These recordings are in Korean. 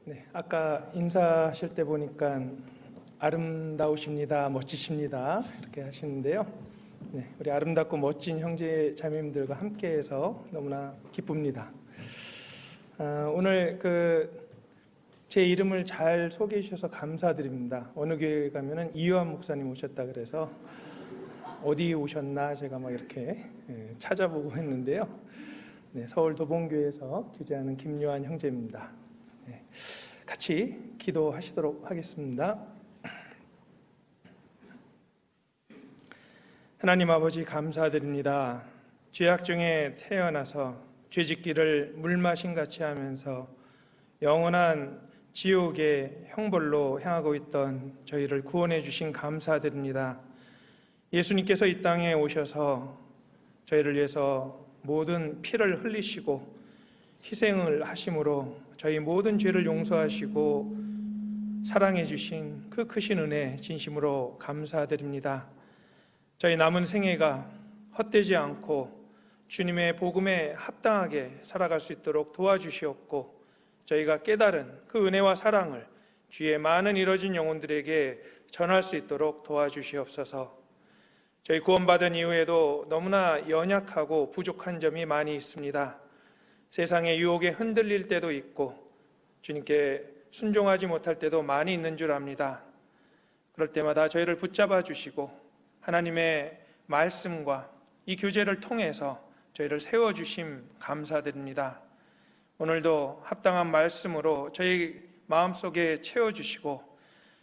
네, 아까 인사하실 때 보니까 아름다우십니다, 멋지십니다 이렇게 하시는데요. 네, 우리 아름답고 멋진 형제 자매님들과 함께해서 너무나 기쁩니다. 오늘 제 이름을 잘 소개해 주셔서 감사드립니다. 어느 교회 가면은 이유한 목사님 오셨다 그래서 어디 오셨나 제가 막 이렇게 찾아보고 했는데요. 네, 서울 도봉교회에서 교제하는 김요한 형제입니다. 네, 같이 기도하시도록 하겠습니다. 하나님 아버지 감사드립니다. 죄악 중에 태어나서 죄짓기를 물마신같이 하면서 영원한 지옥의 형벌로 향하고 있던 저희를 구원해 주신 감사드립니다. 예수님께서 이 땅에 오셔서 저희를 위해서 모든 피를 흘리시고 희생을 하심으로 저희 모든 죄를 용서하시고 사랑해 주신 그 크신 은혜 진심으로 감사드립니다. 저희 남은 생애가 헛되지 않고 주님의 복음에 합당하게 살아갈 수 있도록 도와주시옵고 저희가 깨달은 그 은혜와 사랑을 주위의 많은 잃어진 영혼들에게 전할 수 있도록 도와주시옵소서. 저희 구원받은 이후에도 너무나 연약하고 부족한 점이 많이 있습니다. 세상의 유혹에 흔들릴 때도 있고 주님께 순종하지 못할 때도 많이 있는 줄 압니다. 그럴 때마다 저희를 붙잡아 주시고 하나님의 말씀과 이 교제를 통해서 저희를 세워주심 감사드립니다. 오늘도 합당한 말씀으로 저희 마음속에 채워주시고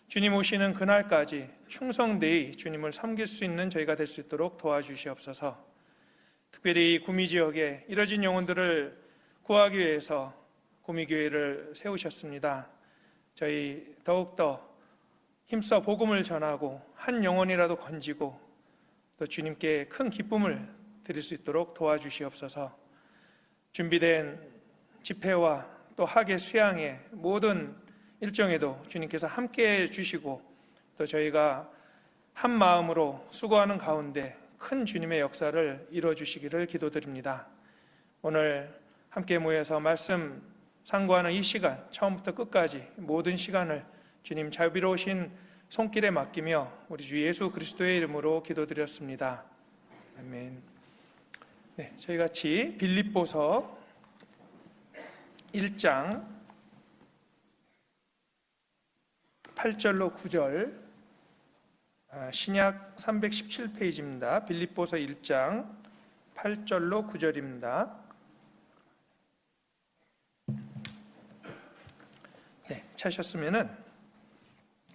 주님 오시는 그날까지 충성되이 주님을 섬길 수 있는 저희가 될 수 있도록 도와주시옵소서. 특별히 이 구미지역에 이뤄진 영혼들을 구하기 위해서 구미교회를 세우셨습니다. 저희 더욱더 힘써 복음을 전하고 한 영혼이라도 건지고 또 주님께 큰 기쁨을 드릴 수 있도록 도와주시옵소서. 준비된 집회와 또 학예 수양의 모든 일정에도 주님께서 함께해 주시고 또 저희가 한 마음으로 수고하는 가운데 큰 주님의 역사를 이루어 주시기를 기도드립니다. 오늘 함께 모여서 말씀 상고하는 이 시간, 처음부터 끝까지 모든 시간을 주님 자비로우신 손길에 맡기며 우리 주 예수 그리스도의 이름으로 기도드렸습니다. 아멘. 네, 저희 같이 빌립보서 1장 8절로 9절, 신약 317페이지입니다. 빌립보서 1장 8절로 9절입니다. 네, 찾으셨으면은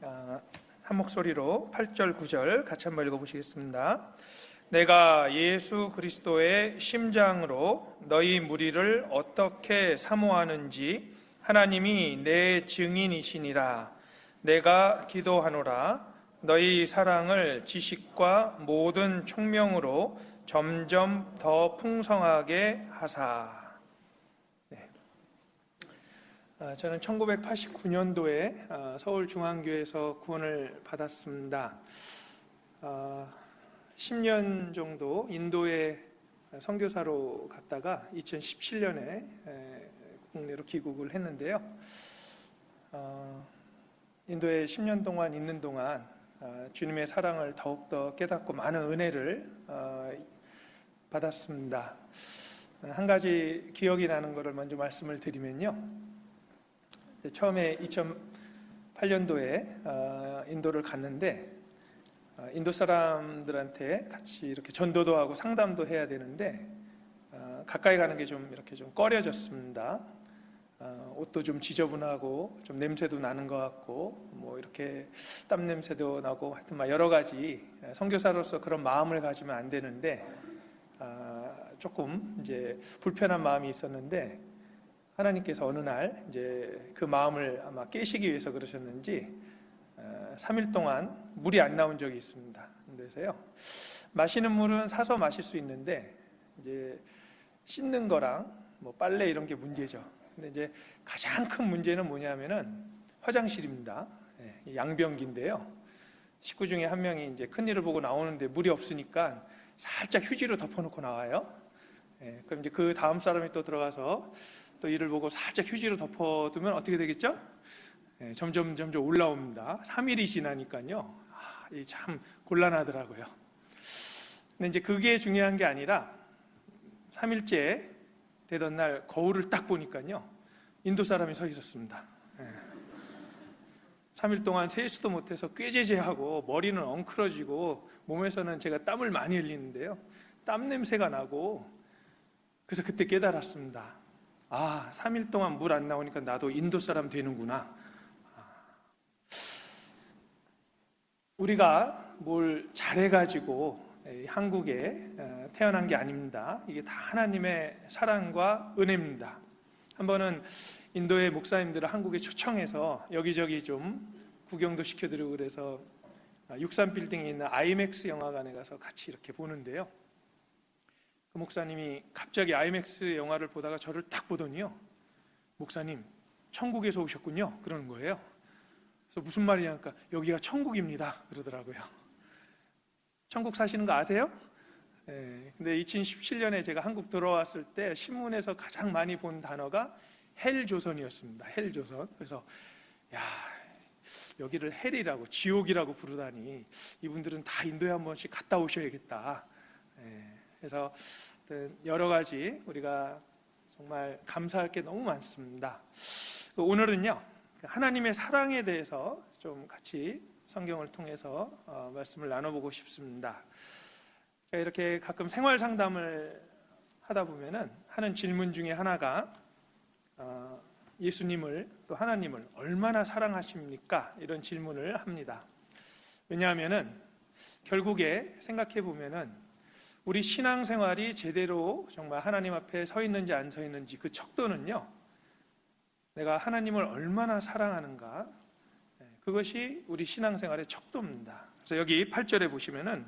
한 목소리로 8절 9절 같이 한번 읽어보시겠습니다. 내가 예수 그리스도의 심장으로 너희 무리를 어떻게 사모하는지 하나님이 내 증인이시니라. 내가 기도하노라. 너희 사랑을 지식과 모든 총명으로 점점 더 풍성하게 하사. 네. 저는 1989년도에 서울중앙교회에서 구원을 받았습니다. 10년 정도 인도에 선교사로 갔다가 2017년에 국내로 귀국을 했는데요. 인도에 10년 동안 있는 동안 주님의 사랑을 더욱더 깨닫고 많은 은혜를 받았습니다. 한 가지 기억이 나는 것을 먼저 말씀을 드리면요. 처음에 2008년도에 인도를 갔는데 인도 사람들한테 같이 이렇게 전도도 하고 상담도 해야 되는데 가까이 가는 게 좀 이렇게 좀 꺼려졌습니다. 옷도 좀 지저분하고 좀 냄새도 나는 것 같고 뭐 이렇게 땀 냄새도 나고 하여튼 막 여러 가지 선교사로서 그런 마음을 가지면 안 되는데 조금 이제 불편한 마음이 있었는데 하나님께서 어느 날 이제 그 마음을 아마 깨시기 위해서 그러셨는지 3일 동안 물이 안 나온 적이 있습니다. 그래서요, 마시는 물은 사서 마실 수 있는데 이제 씻는 거랑 뭐 빨래 이런 게 문제죠. 근데 이제 가장 큰 문제는 뭐냐면은 화장실입니다. 양변기인데요. 식구 중에 한 명이 이제 큰일을 보고 나오는데 물이 없으니까 살짝 휴지로 덮어놓고 나와요. 그럼 이제 그 다음 사람이 또 들어가서 또 이를 보고 살짝 휴지로 덮어두면 어떻게 되겠죠? 점점 올라옵니다. 3일이 지나니까요. 이 참 곤란하더라고요. 근데 이제 그게 중요한 게 아니라 3일째 되던 날 거울을 딱 보니까요. 인도 사람이 서 있었습니다. 3일 동안 세수도 못해서 꾀죄죄하고 머리는 엉클어지고 몸에서는 제가 땀을 많이 흘리는데요. 땀 냄새가 나고 그래서 그때 깨달았습니다. 3일 동안 물 안 나오니까 나도 인도 사람 되는구나. 우리가 뭘 잘해가지고 한국에 태어난 게 아닙니다. 이게 다 하나님의 사랑과 은혜입니다. 한 번은 인도의 목사님들을 한국에 초청해서 여기저기 좀 구경도 시켜드리고 그래서 63빌딩에 있는 아이맥스 영화관에 가서 같이 이렇게 보는데요. 그 목사님이 갑자기 아이맥스 영화를 보다가 저를 딱 보더니요. 목사님, 천국에서 오셨군요. 그러는 거예요. 그래서 무슨 말이냐니까 여기가 천국입니다. 그러더라고요. 천국 사시는 거 아세요? 근데 2017년에 제가 한국 들어왔을 때 신문에서 가장 많이 본 단어가 헬조선이었습니다. 헬조선. 그래서 여기를 헬이라고 지옥이라고 부르다니 이분들은 다 인도에 한 번씩 갔다 오셔야겠다. 그래서 여러 가지 우리가 정말 감사할 게 너무 많습니다. 오늘은요. 하나님의 사랑에 대해서 좀 같이 성경을 통해서 말씀을 나눠보고 싶습니다. 제가 이렇게 가끔 생활 상담을 하다 보면은 하는 질문 중에 하나가 예수님을 또 하나님을 얼마나 사랑하십니까? 이런 질문을 합니다. 왜냐하면은 결국에 생각해 보면은 우리 신앙생활이 제대로 정말 하나님 앞에 서 있는지 안 서 있는지 그 척도는요. 내가 하나님을 얼마나 사랑하는가, 그것이 우리 신앙생활의 척도입니다. 그래서 여기 8절에 보시면은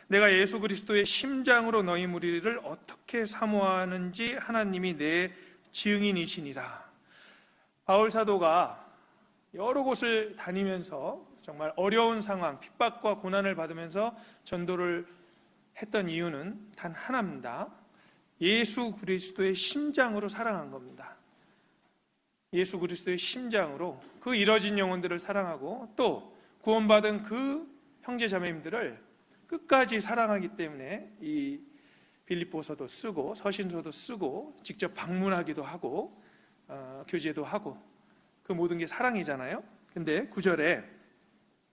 내가 예수 그리스도의 심장으로 너희 무리를 어떻게 사모하는지 하나님이 내 증인이시니라. 바울 사도가 여러 곳을 다니면서 정말 어려운 상황, 핍박과 고난을 받으면서 전도를 했던 이유는 단 하나입니다. 예수 그리스도의 심장으로 사랑한 겁니다. 예수 그리스도의 심장으로 그 잃어진 영혼들을 사랑하고 또 구원받은 그 형제 자매님들을 끝까지 사랑하기 때문에 이 빌립보서도 쓰고 서신서도 쓰고 직접 방문하기도 하고 교제도 하고 그 모든 게 사랑이잖아요. 근데 9절에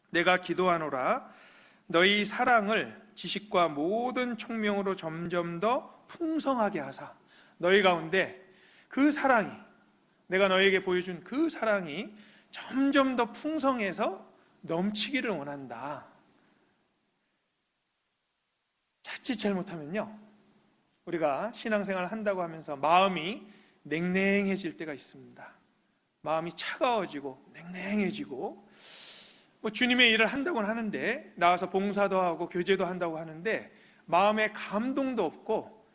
내가 기도하노라 너희 사랑을 지식과 모든 총명으로 점점 더 풍성하게 하사 너희 가운데 그 사랑이 내가 너에게 보여준 그 사랑이 점점 더 풍성해서 넘치기를 원한다. 자칫 잘못하면요 우리가 신앙생활 한다고 하면서 마음이 냉랭해질 때가 있습니다. 마음이 차가워지고 냉랭해지고 주님의 일을 한다고는 하는데 나와서 봉사도 하고 교제도 한다고 하는데 마음에 감동도 없고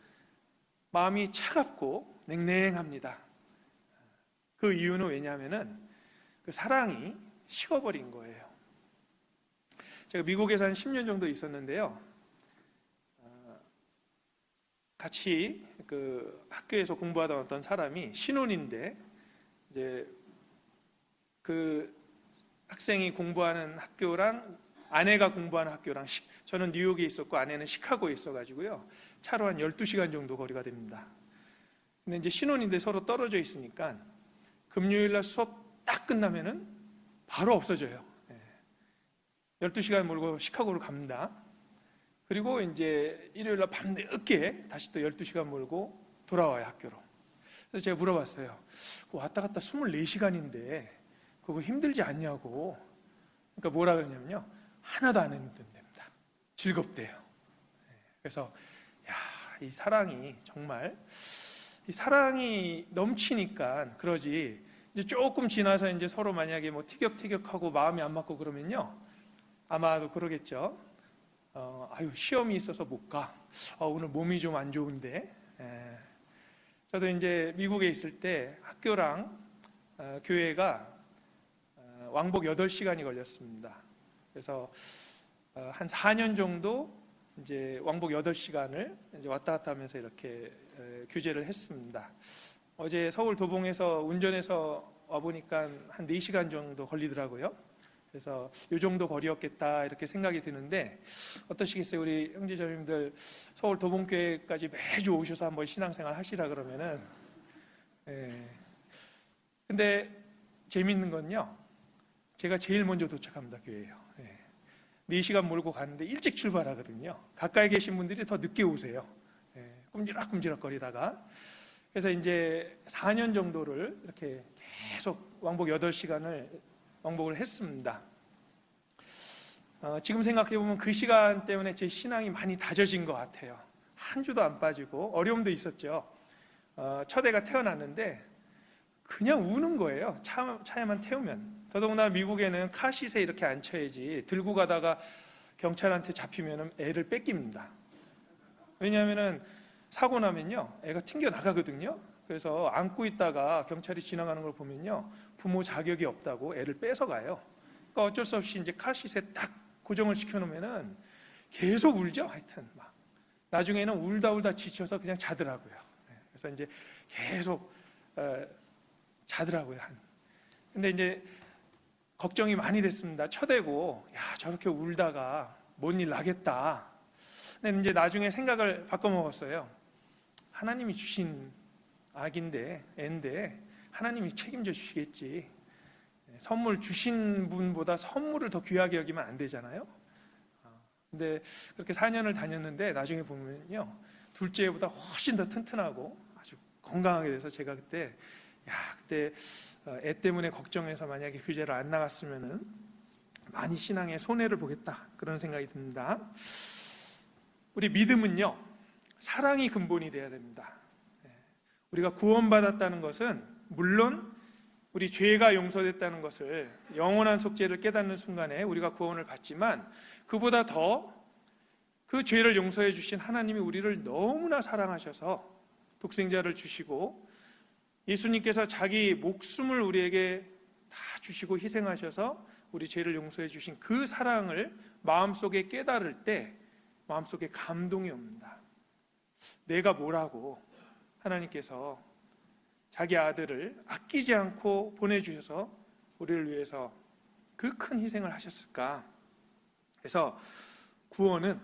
마음이 차갑고 냉랭합니다. 그 이유는 왜냐하면은 그 사랑이 식어버린 거예요. 제가 미국에서 한 10년 정도 있었는데요. 같이 그 학교에서 공부하던 어떤 사람이 신혼인데 이제 그 학생이 공부하는 학교랑 아내가 공부하는 학교랑 저는 뉴욕에 있었고 아내는 시카고에 있어가지고요. 차로 한 12시간 정도 거리가 됩니다. 근데 이제 신혼인데 서로 떨어져 있으니까 금요일날 수업 딱 끝나면은 바로 없어져요. 12시간 몰고 시카고로 갑니다. 그리고 이제 일요일날 밤 늦게 다시 또 12시간 몰고 돌아와요, 학교로. 그래서 제가 물어봤어요. 왔다 갔다 24시간인데 그거 힘들지 않냐고. 그러니까 뭐라 그러냐면요. 하나도 안 힘듭니다. 즐겁대요. 그래서 이 사랑이 정말 이 사랑이 넘치니까 그러지. 이제 조금 지나서 이제 서로 만약에 뭐 티격태격하고 마음이 안 맞고 그러면요. 아마도 그러겠죠. 시험이 있어서 못 가. 오늘 몸이 좀 안 좋은데. 저도 이제 미국에 있을 때 학교랑 교회가 왕복 8시간이 걸렸습니다. 그래서 한 4년 정도 이제 왕복 8시간을 이제 왔다 갔다 하면서 이렇게 교제를 했습니다. 어제 서울 도봉에서 운전해서 와보니까 한 4시간 정도 걸리더라고요. 그래서 이 정도 거리였겠다 이렇게 생각이 드는데 어떠시겠어요? 우리 형제자매님들 서울 도봉교회까지 매주 오셔서 한번 신앙생활 하시라 그러면은 근데 재밌는 건요, 제가 제일 먼저 도착합니다. 교회에요. 4시간 몰고 가는데 일찍 출발하거든요. 가까이 계신 분들이 더 늦게 오세요. 꼼지락꼼지락 거리다가. 그래서 이제 4년 정도를 이렇게 계속 왕복 8시간을 왕복을 했습니다. 지금 생각해보면 그 시간 때문에 제 신앙이 많이 다져진 것 같아요. 한 주도 안 빠지고. 어려움도 있었죠. 첫 애가 태어났는데 그냥 우는 거예요. 차에만 태우면. 더더군다나 미국에는 카시트에 이렇게 앉혀야지 들고 가다가 경찰한테 잡히면 애를 뺏깁니다. 왜냐하면 사고 나면요 애가 튕겨 나가거든요. 그래서 안고 있다가 경찰이 지나가는 걸 보면요 부모 자격이 없다고 애를 뺏어가요. 그러니까 어쩔 수 없이 이제 카시트에 딱 고정을 시켜놓으면은 계속 울죠. 하여튼 막 나중에는 울다 지쳐서 그냥 자더라고요. 그래서 이제 계속 자더라고요. 근데 이제 걱정이 많이 됐습니다. 첫애고 야 저렇게 울다가 뭔 일 나겠다. 근데 이제 나중에 생각을 바꿔먹었어요. 하나님이 주신 아기인데 애인데 하나님이 책임져 주시겠지. 선물 주신 분보다 선물을 더 귀하게 여기면 안 되잖아요. 근데 그렇게 4년을 다녔는데 나중에 보면요 둘째 애보다 훨씬 더 튼튼하고 아주 건강하게 돼서 제가 그때 애 때문에 걱정해서 만약에 교제를 안 나갔으면은 많이 신앙에 손해를 보겠다 그런 생각이 듭니다. 우리 믿음은요 사랑이 근본이 되어야 됩니다. 우리가 구원받았다는 것은 물론 우리 죄가 용서됐다는 것을 영원한 속죄를 깨닫는 순간에 우리가 구원을 받지만 그보다 더 그 죄를 용서해 주신 하나님이 우리를 너무나 사랑하셔서 독생자를 주시고 예수님께서 자기 목숨을 우리에게 다 주시고 희생하셔서 우리 죄를 용서해 주신 그 사랑을 마음속에 깨달을 때 마음속에 감동이 옵니다. 내가 뭐라고 하나님께서 자기 아들을 아끼지 않고 보내주셔서 우리를 위해서 그 큰 희생을 하셨을까? 그래서 구원은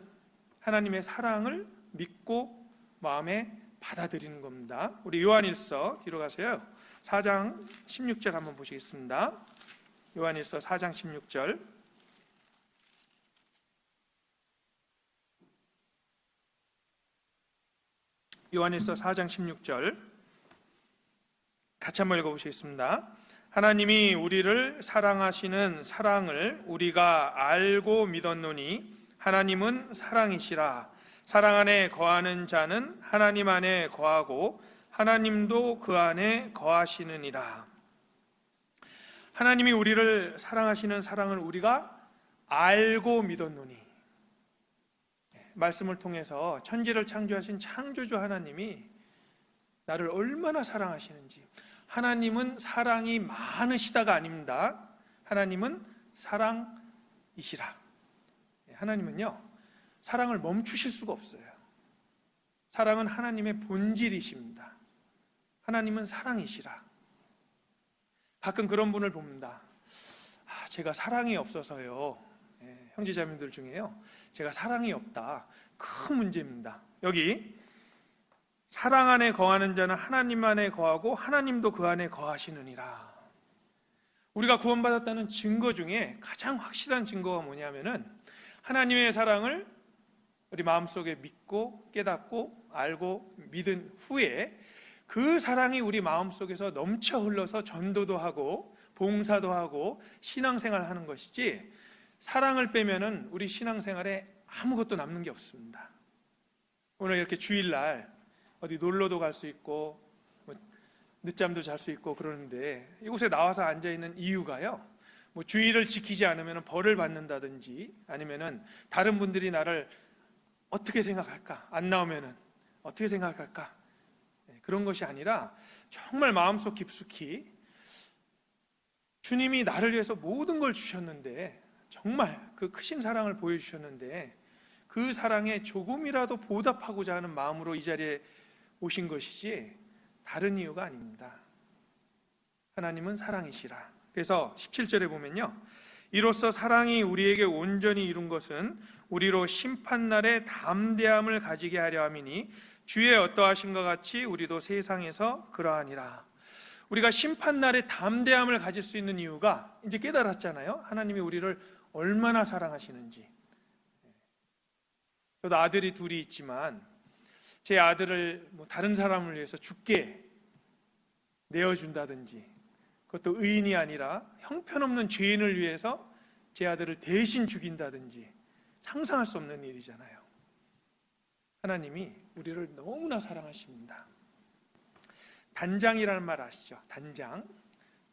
하나님의 사랑을 믿고 마음에 받아들이는 겁니다. 우리 요한일서 뒤로 가세요. 4장 16절 한번 보시겠습니다. 요한일서 4장 16절. 요한일서 4장 16절 같이 한번 읽어보시겠습니다. 하나님이 우리를 사랑하시는 사랑을 우리가 알고 믿었노니 하나님은 사랑이시라. 사랑 안에 거하는 자는 하나님 안에 거하고 하나님도 그 안에 거하시느니라. 하나님이 우리를 사랑하시는 사랑을 우리가 알고 믿었노니, 말씀을 통해서 천지를 창조하신 창조주 하나님이 나를 얼마나 사랑하시는지. 하나님은 사랑이 많으시다가 아닙니다. 하나님은 사랑이시라. 하나님은요 사랑을 멈추실 수가 없어요. 사랑은 하나님의 본질이십니다. 하나님은 사랑이시라. 가끔 그런 분을 봅니다. 제가 사랑이 없어서요, 형제자매들 중에요 제가 사랑이 없다, 큰 문제입니다. 여기 사랑 안에 거하는 자는 하나님 안에 거하고 하나님도 그 안에 거하시느니라. 우리가 구원받았다는 증거 중에 가장 확실한 증거가 뭐냐면은 하나님의 사랑을 우리 마음속에 믿고 깨닫고 알고 믿은 후에 그 사랑이 우리 마음속에서 넘쳐 흘러서 전도도 하고 봉사도 하고 신앙생활을 하는 것이지, 사랑을 빼면은 우리 신앙생활에 아무것도 남는 게 없습니다. 오늘 이렇게 주일날 어디 놀러도 갈 수 있고 늦잠도 잘 수 있고 그러는데 이곳에 나와서 앉아있는 이유가요, 주의를 지키지 않으면 벌을 받는다든지 아니면은 다른 분들이 나를 어떻게 생각할까, 안 나오면은 어떻게 생각할까, 그런 것이 아니라 정말 마음속 깊숙이 주님이 나를 위해서 모든 걸 주셨는데, 정말 그 크신 사랑을 보여주셨는데 그 사랑에 조금이라도 보답하고자 하는 마음으로 이 자리에 오신 것이지 다른 이유가 아닙니다. 하나님은 사랑이시라. 그래서 17절에 보면요, 이로써 사랑이 우리에게 온전히 이룬 것은 우리로 심판날에 담대함을 가지게 하려 함이니 주의 어떠하신것 같이 우리도 세상에서 그러하니라. 우리가 심판날에 담대함을 가질 수 있는 이유가 이제 깨달았잖아요. 하나님이 우리를 얼마나 사랑하시는지. 저도 아들이 둘이 있지만 제 아들을 다른 사람을 위해서 죽게 내어준다든지, 그것도 의인이 아니라 형편없는 죄인을 위해서 제 아들을 대신 죽인다든지 상상할 수 없는 일이잖아요. 하나님이 우리를 너무나 사랑하십니다. 단장이라는 말 아시죠? 단장.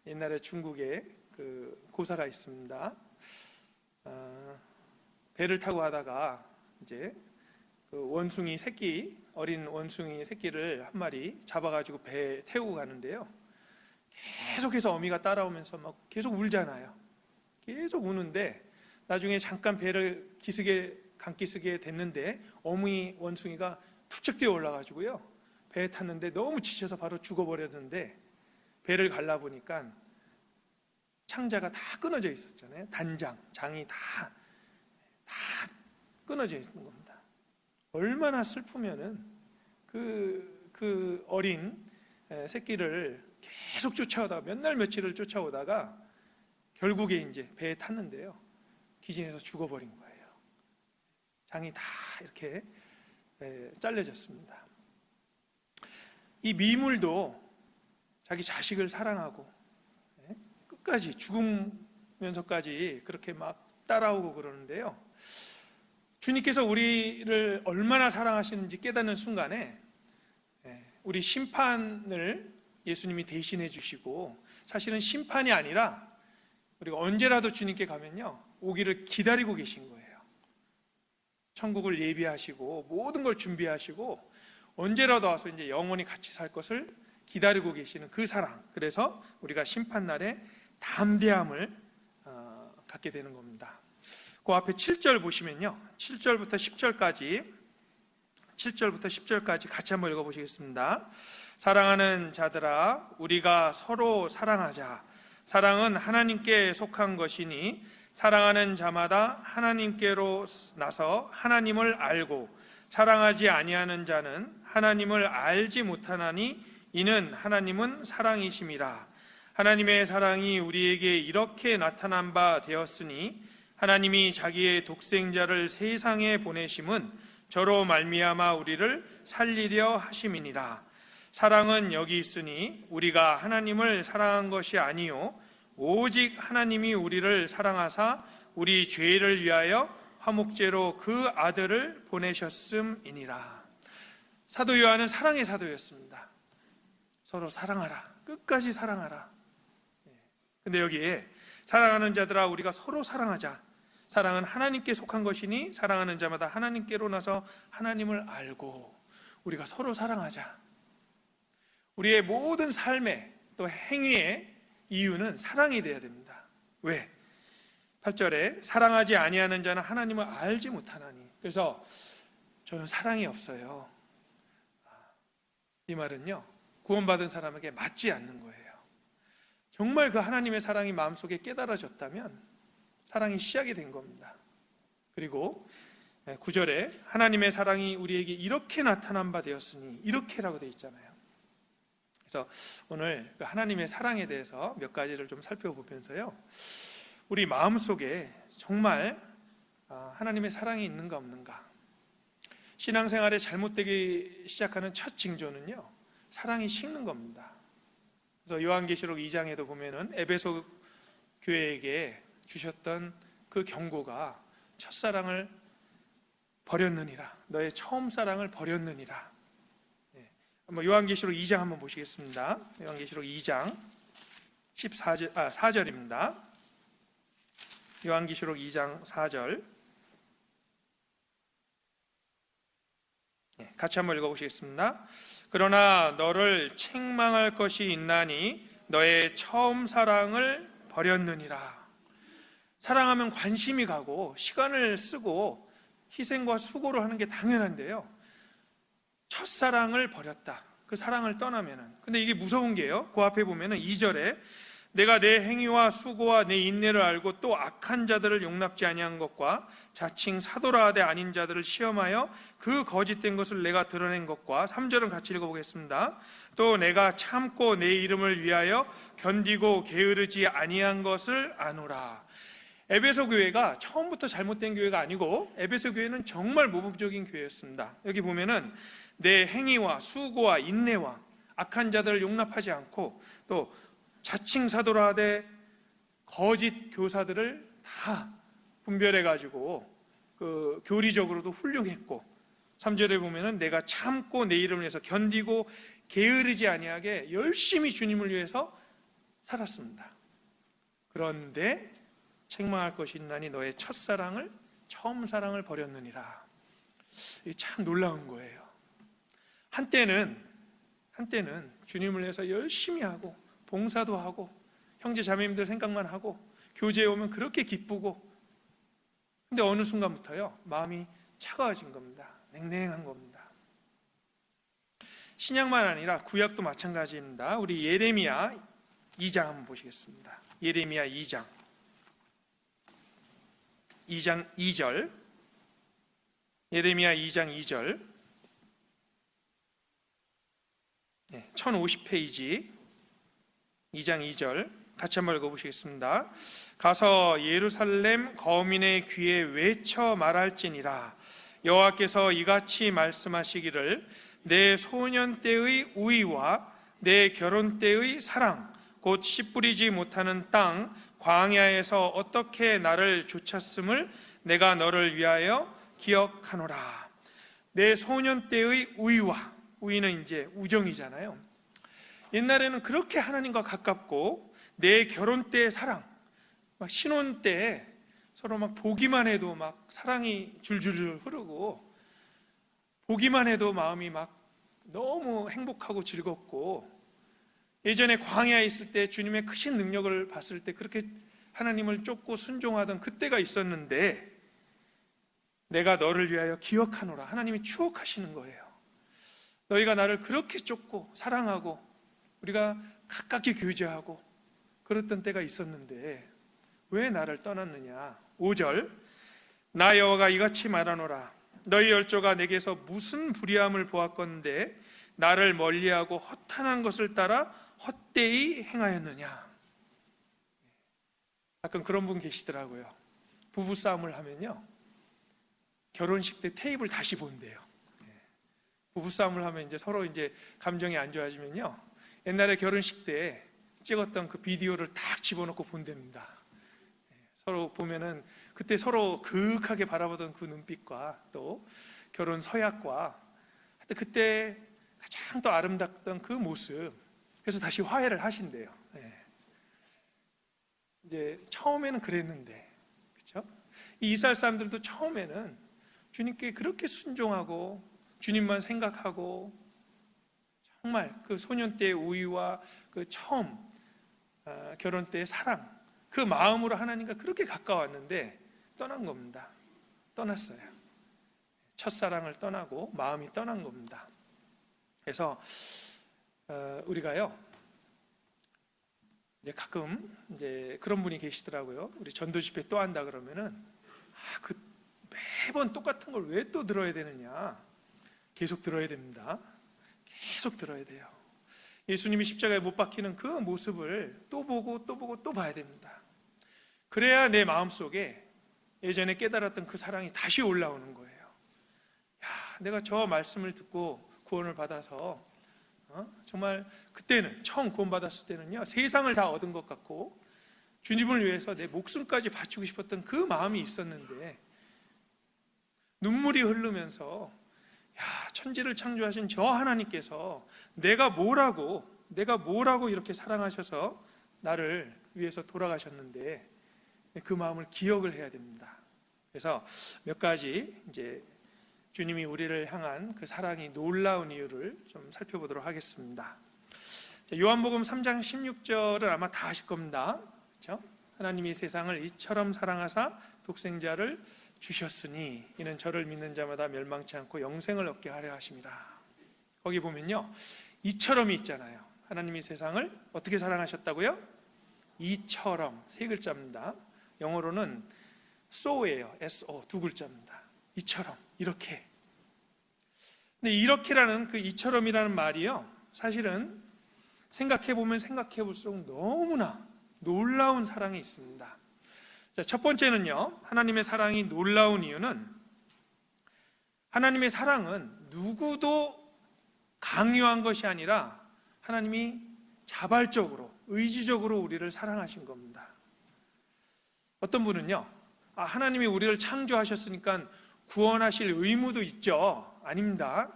옛날에 중국에 그 고사가 있습니다. 배를 타고 하다가 이제 그 원숭이 새끼, 어린 원숭이 새끼를 한 마리 잡아가지고 배에 태우고 가는데요, 계속해서 어미가 따라오면서 막 계속 울잖아요. 계속 우는데 나중에 잠깐 배를 감기 쓰게 됐는데 어미 원숭이가 푹쩍 뛰어 올라가지고요, 배에 탔는데 너무 지쳐서 바로 죽어버렸는데, 배를 갈라보니까 창자가 다 끊어져 있었잖아요. 장이 다 끊어져 있는 겁니다. 얼마나 슬프면은 그 어린 새끼를 계속 쫓아오다가 몇 날 며칠을 쫓아오다가 결국에 이제 배에 탔는데요, 기진해서 죽어버린 거예요. 장이 다 이렇게 잘려졌습니다. 이 미물도 자기 자식을 사랑하고 끝까지 죽으면서까지 그렇게 막 따라오고 그러는데요, 주님께서 우리를 얼마나 사랑하시는지 깨닫는 순간에 우리 심판을 예수님이 대신해 주시고, 사실은 심판이 아니라 우리가 언제라도 주님께 가면요, 오기를 기다리고 계신 거예요. 천국을 예비하시고 모든 걸 준비하시고 언제라도 와서 이제 영원히 같이 살 것을 기다리고 계시는 그 사랑. 그래서 우리가 심판날에 담대함을 갖게 되는 겁니다. 그 앞에 7절 보시면요, 7절부터 10절까지 같이 한번 읽어보시겠습니다. 사랑하는 자들아, 우리가 서로 사랑하자. 사랑은 하나님께 속한 것이니 사랑하는 자마다 하나님께로 나서 하나님을 알고, 사랑하지 아니하는 자는 하나님을 알지 못하나니 이는 하나님은 사랑이심이라. 하나님의 사랑이 우리에게 이렇게 나타난 바 되었으니 하나님이 자기의 독생자를 세상에 보내심은 저로 말미암아 우리를 살리려 하심이니라. 사랑은 여기 있으니 우리가 하나님을 사랑한 것이 아니요 오직 하나님이 우리를 사랑하사 우리 죄를 위하여 화목제로 그 아들을 보내셨음이니라. 사도 요한은 사랑의 사도였습니다. 서로 사랑하라, 끝까지 사랑하라. 근데 여기에 사랑하는 자들아, 우리가 서로 사랑하자. 사랑은 하나님께 속한 것이니 사랑하는 자마다 하나님께로 나서 하나님을 알고, 우리가 서로 사랑하자. 우리의 모든 삶의 또 행위의 이유는 사랑이 되어야 됩니다. 왜? 8절에 사랑하지 아니하는 자는 하나님을 알지 못하나니. 그래서 저는 사랑이 없어요, 이 말은요, 구원받은 사람에게 맞지 않는 거예요. 정말 그 하나님의 사랑이 마음속에 깨달아졌다면 사랑이 시작이 된 겁니다. 그리고 9절에 하나님의 사랑이 우리에게 이렇게 나타난 바 되었으니, 이렇게라고 되어 있잖아요. 그래서 오늘 그 하나님의 사랑에 대해서 몇 가지를 좀 살펴보면서요, 우리 마음속에 정말 하나님의 사랑이 있는가 없는가. 신앙생활에 잘못되기 시작하는 첫 징조는요, 사랑이 식는 겁니다. 그래서 요한계시록 2장에도 보면은 에베소 교회에게 주셨던 그 경고가 첫사랑을 버렸느니라, 너의 처음 사랑을 버렸느니라. 요한계시록 2장 한번 보시겠습니다. 요한계시록 2장 4절입니다. 요한계시록 2장 4절 같이 한번 읽어보시겠습니다. 그러나 너를 책망할 것이 있나니 너의 처음 사랑을 버렸느니라. 사랑하면 관심이 가고 시간을 쓰고 희생과 수고를 하는 게 당연한데요, 첫사랑을 버렸다. 그 사랑을 떠나면은. 근데 이게 무서운 게요, 그 앞에 보면은 2절에 내가 내 행위와 수고와 내 인내를 알고 또 악한 자들을 용납지 아니한 것과 자칭 사도라 하되 아닌 자들을 시험하여 그 거짓된 것을 내가 드러낸 것과, 3절은 같이 읽어보겠습니다. 또 내가 참고 내 이름을 위하여 견디고 게으르지 아니한 것을 아노라. 에베소 교회가 처음부터 잘못된 교회가 아니고 에베소 교회는 정말 모범적인 교회였습니다. 여기 보면은 내 행위와 수고와 인내와 악한 자들을 용납하지 않고 또 자칭 사도라 하되 거짓 교사들을 다 분별해 가지고 그 교리적으로도 훌륭했고, 3절에 보면은 내가 참고 내 이름을 위해서 견디고 게으르지 아니하게 열심히 주님을 위해서 살았습니다. 그런데 책망할 것이 있나니 너의 첫사랑을, 처음 사랑을 버렸느니라. 이게 참 놀라운 거예요. 한때는 주님을 위해서 열심히 하고 봉사도 하고 형제 자매님들 생각만 하고 교제에 오면 그렇게 기쁘고, 근데 어느 순간부터요 마음이 차가워진 겁니다. 냉랭한 겁니다. 신약만 아니라 구약도 마찬가지입니다. 우리 예레미야 2장 한번 보시겠습니다. 예레미야 2장 2절, 예레미야 2장 2절, 1050페이지 2장 2절 같이 한번 읽어보시겠습니다. 가서 예루살렘 거민의 귀에 외쳐 말할지니라. 여호와께서 이같이 말씀하시기를 내 소년 때의 우위와 내 결혼 때의 사랑 곧 씨 뿌리지 못하는 땅 광야에서 어떻게 나를 좇았음을 내가 너를 위하여 기억하노라. 내 소년 때의 우위와, 우위는 이제 우정이잖아요. 옛날에는 그렇게 하나님과 가깝고 내 결혼 때의 사랑, 막 신혼 때 서로 막 보기만 해도 막 사랑이 줄줄줄 흐르고 보기만 해도 마음이 막 너무 행복하고 즐겁고, 예전에 광야에 있을 때 주님의 크신 능력을 봤을 때 그렇게 하나님을 쫓고 순종하던 그때가 있었는데 내가 너를 위하여 기억하노라. 하나님이 추억하시는 거예요. 너희가 나를 그렇게 쫓고 사랑하고 우리가 가깝게 교제하고 그랬던 때가 있었는데 왜 나를 떠났느냐. 5절 나 여호와가 이같이 말하노라. 너희 열조가 내게서 무슨 불의함을 보았건대 나를 멀리하고 허탄한 것을 따라 헛되이 행하였느냐. 가끔 그런 분 계시더라고요. 부부싸움을 하면요 결혼식 때 테이블 다시 본대요. 부부싸움을 하면 이제 서로 이제 감정이 안 좋아지면요 옛날에 결혼식 때 찍었던 그 비디오를 딱 집어넣고 본답니다. 서로 보면은 그때 서로 그윽하게 바라보던 그 눈빛과 또 결혼 서약과 그때 가장 또 아름답던 그 모습, 그래서 다시 화해를 하신대요. 이제 처음에는 그랬는데, 그렇죠? 이 이스라엘 사람들도 처음에는 주님께 그렇게 순종하고 주님만 생각하고 정말 그 소년 때의 우위와 그 처음 결혼 때의 사랑, 그 마음으로 하나님과 그렇게 가까웠는데 떠난 겁니다. 떠났어요. 첫사랑을 떠나고 마음이 떠난 겁니다. 그래서 우리가요 이제 가끔 이제 그런 분이 계시더라고요. 우리 전도 집회 또 한다 그러면은 그 매번 똑같은 걸 왜 또 들어야 되느냐. 계속 들어야 됩니다. 계속 들어야 돼요. 예수님이 십자가에 못 박히는 그 모습을 또 보고 또 보고 또 봐야 됩니다. 그래야 내 마음속에 예전에 깨달았던 그 사랑이 다시 올라오는 거예요. 야, 내가 저 말씀을 듣고 구원을 받아서 정말 그때는 처음 구원받았을 때는요 세상을 다 얻은 것 같고 주님을 위해서 내 목숨까지 바치고 싶었던 그 마음이 있었는데 눈물이 흐르면서 야, 천지를 창조하신 저 하나님께서 내가 뭐라고 이렇게 사랑하셔서 나를 위해서 돌아가셨는데 그 마음을 기억을 해야 됩니다. 그래서 몇 가지 이제 주님이 우리를 향한 그 사랑이 놀라운 이유를 좀 살펴보도록 하겠습니다. 요한복음 3장 16절을 아마 다 아실 겁니다. 그렇죠? 하나님이 세상을 이처럼 사랑하사 독생자를 주셨으니 이는 저를 믿는 자마다 멸망치 않고 영생을 얻게 하려 하심이라. 거기 보면요 이처럼이 있잖아요. 하나님이 세상을 어떻게 사랑하셨다고요? 이처럼, 세 글자입니다. 영어로는 so예요. so, 두 글자입니다. 이처럼, 이렇게. 근데 이렇게라는 그 이처럼이라는 말이요, 사실은 생각해보면 생각해볼수록 너무나 놀라운 사랑이 있습니다. 자, 첫 번째는요, 하나님의 사랑이 놀라운 이유는 하나님의 사랑은 누구도 강요한 것이 아니라 하나님이 자발적으로, 의지적으로 우리를 사랑하신 겁니다. 어떤 분은요, 하나님이 우리를 창조하셨으니까 구원하실 의무도 있죠. 아닙니다.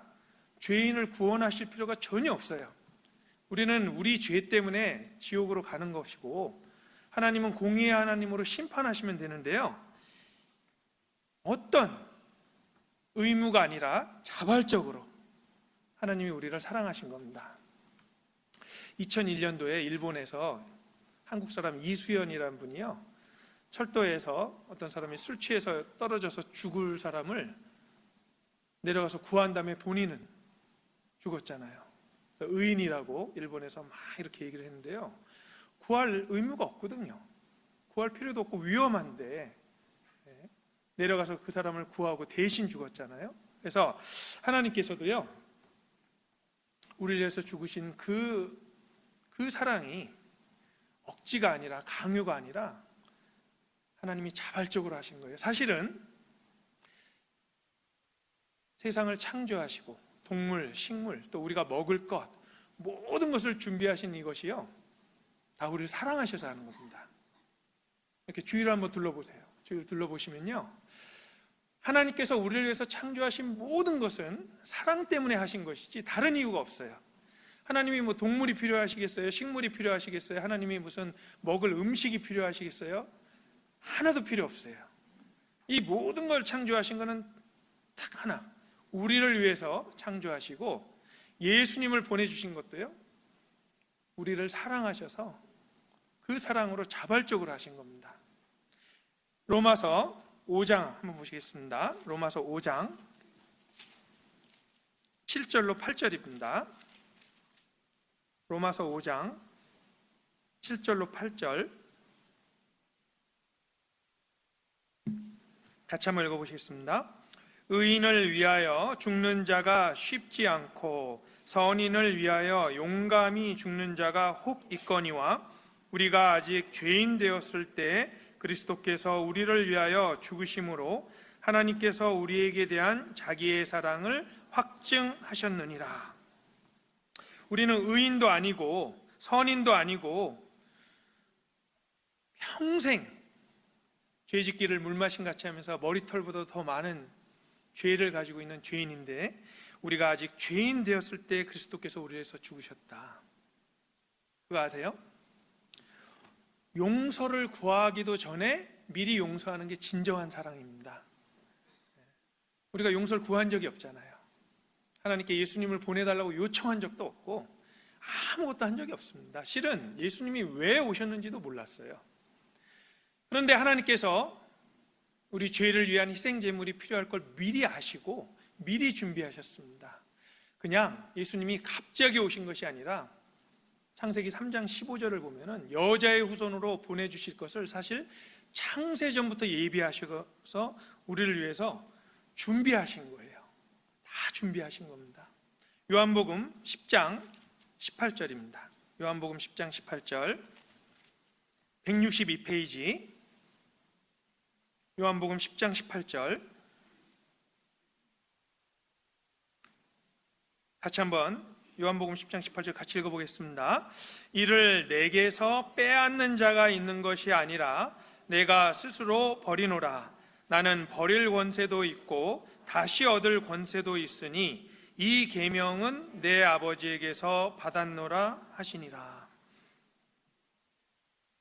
죄인을 구원하실 필요가 전혀 없어요. 우리는 우리 죄 때문에 지옥으로 가는 것이고, 하나님은 공의의 하나님으로 심판하시면 되는데요, 어떤 의무가 아니라 자발적으로 하나님이 우리를 사랑하신 겁니다. 2001년도에 일본에서 한국 사람 이수연이라는 분이요, 철도에서 어떤 사람이 술 취해서 떨어져서 죽을 사람을 내려가서 구한 다음에 본인은 죽었잖아요. 그래서 의인이라고 일본에서 막 이렇게 얘기를 했는데요, 구할 의무가 없거든요. 구할 필요도 없고 위험한데 내려가서 그 사람을 구하고 대신 죽었잖아요. 그래서 하나님께서도요, 우리를 위해서 죽으신 그 사랑이 억지가 아니라, 강요가 아니라 하나님이 자발적으로 하신 거예요. 사실은 세상을 창조하시고 동물, 식물, 또 우리가 먹을 것, 모든 것을 준비하신 이것이요, 다 우리를 사랑하셔서 하는 겁니다. 이렇게 주위를 한번 둘러보세요. 주위를 둘러보시면요, 하나님께서 우리를 위해서 창조하신 모든 것은 사랑 때문에 하신 것이지 다른 이유가 없어요. 하나님이 뭐 동물이 필요하시겠어요? 식물이 필요하시겠어요? 하나님이 무슨 먹을 음식이 필요하시겠어요? 하나도 필요 없어요. 이 모든 걸 창조하신 것은 딱 하나, 우리를 위해서 창조하시고, 예수님을 보내주신 것도요, 우리를 사랑하셔서 그 사랑으로 자발적으로 하신 겁니다. 로마서 5장 한번 보시겠습니다. 로마서 5장 7절로 8절입니다. 로마서 5장 7절로 8절 같이 한번 읽어보시겠습니다. 의인을 위하여 죽는 자가 쉽지 않고 선인을 위하여 용감히 죽는 자가 혹 있거니와, 우리가 아직 죄인 되었을 때 그리스도께서 우리를 위하여 죽으심으로 하나님께서 우리에게 대한 자기의 사랑을 확증하셨느니라. 우리는 의인도 아니고 선인도 아니고 평생 죄짓기를 물마신 같이 하면서 머리털보다 더 많은 죄를 가지고 있는 죄인인데, 우리가 아직 죄인 되었을 때 그리스도께서 우리를 위해서 죽으셨다. 그거 아세요? 용서를 구하기도 전에 미리 용서하는 게 진정한 사랑입니다. 우리가 용서를 구한 적이 없잖아요. 하나님께 예수님을 보내달라고 요청한 적도 없고 아무것도 한 적이 없습니다. 실은 예수님이 왜 오셨는지도 몰랐어요. 그런데 하나님께서 우리 죄를 위한 희생제물이 필요할 걸 미리 아시고 미리 준비하셨습니다. 그냥 예수님이 갑자기 오신 것이 아니라 창세기 3장 15절을 보면은 여자의 후손으로 보내주실 것을 사실 창세전부터 예비하셔서 우리를 위해서 준비하신 거예요. 다 준비하신 겁니다. 요한복음 10장 18절입니다. 요한복음 10장 18절 162페이지 요한복음 10장 18절 같이 한번 요한복음 10장 18절 같이 읽어보겠습니다. 이를 내게서 빼앗는 자가 있는 것이 아니라 내가 스스로 버리노라. 나는 버릴 권세도 있고 다시 얻을 권세도 있으니 이 계명은 내 아버지에게서 받았노라 하시니라.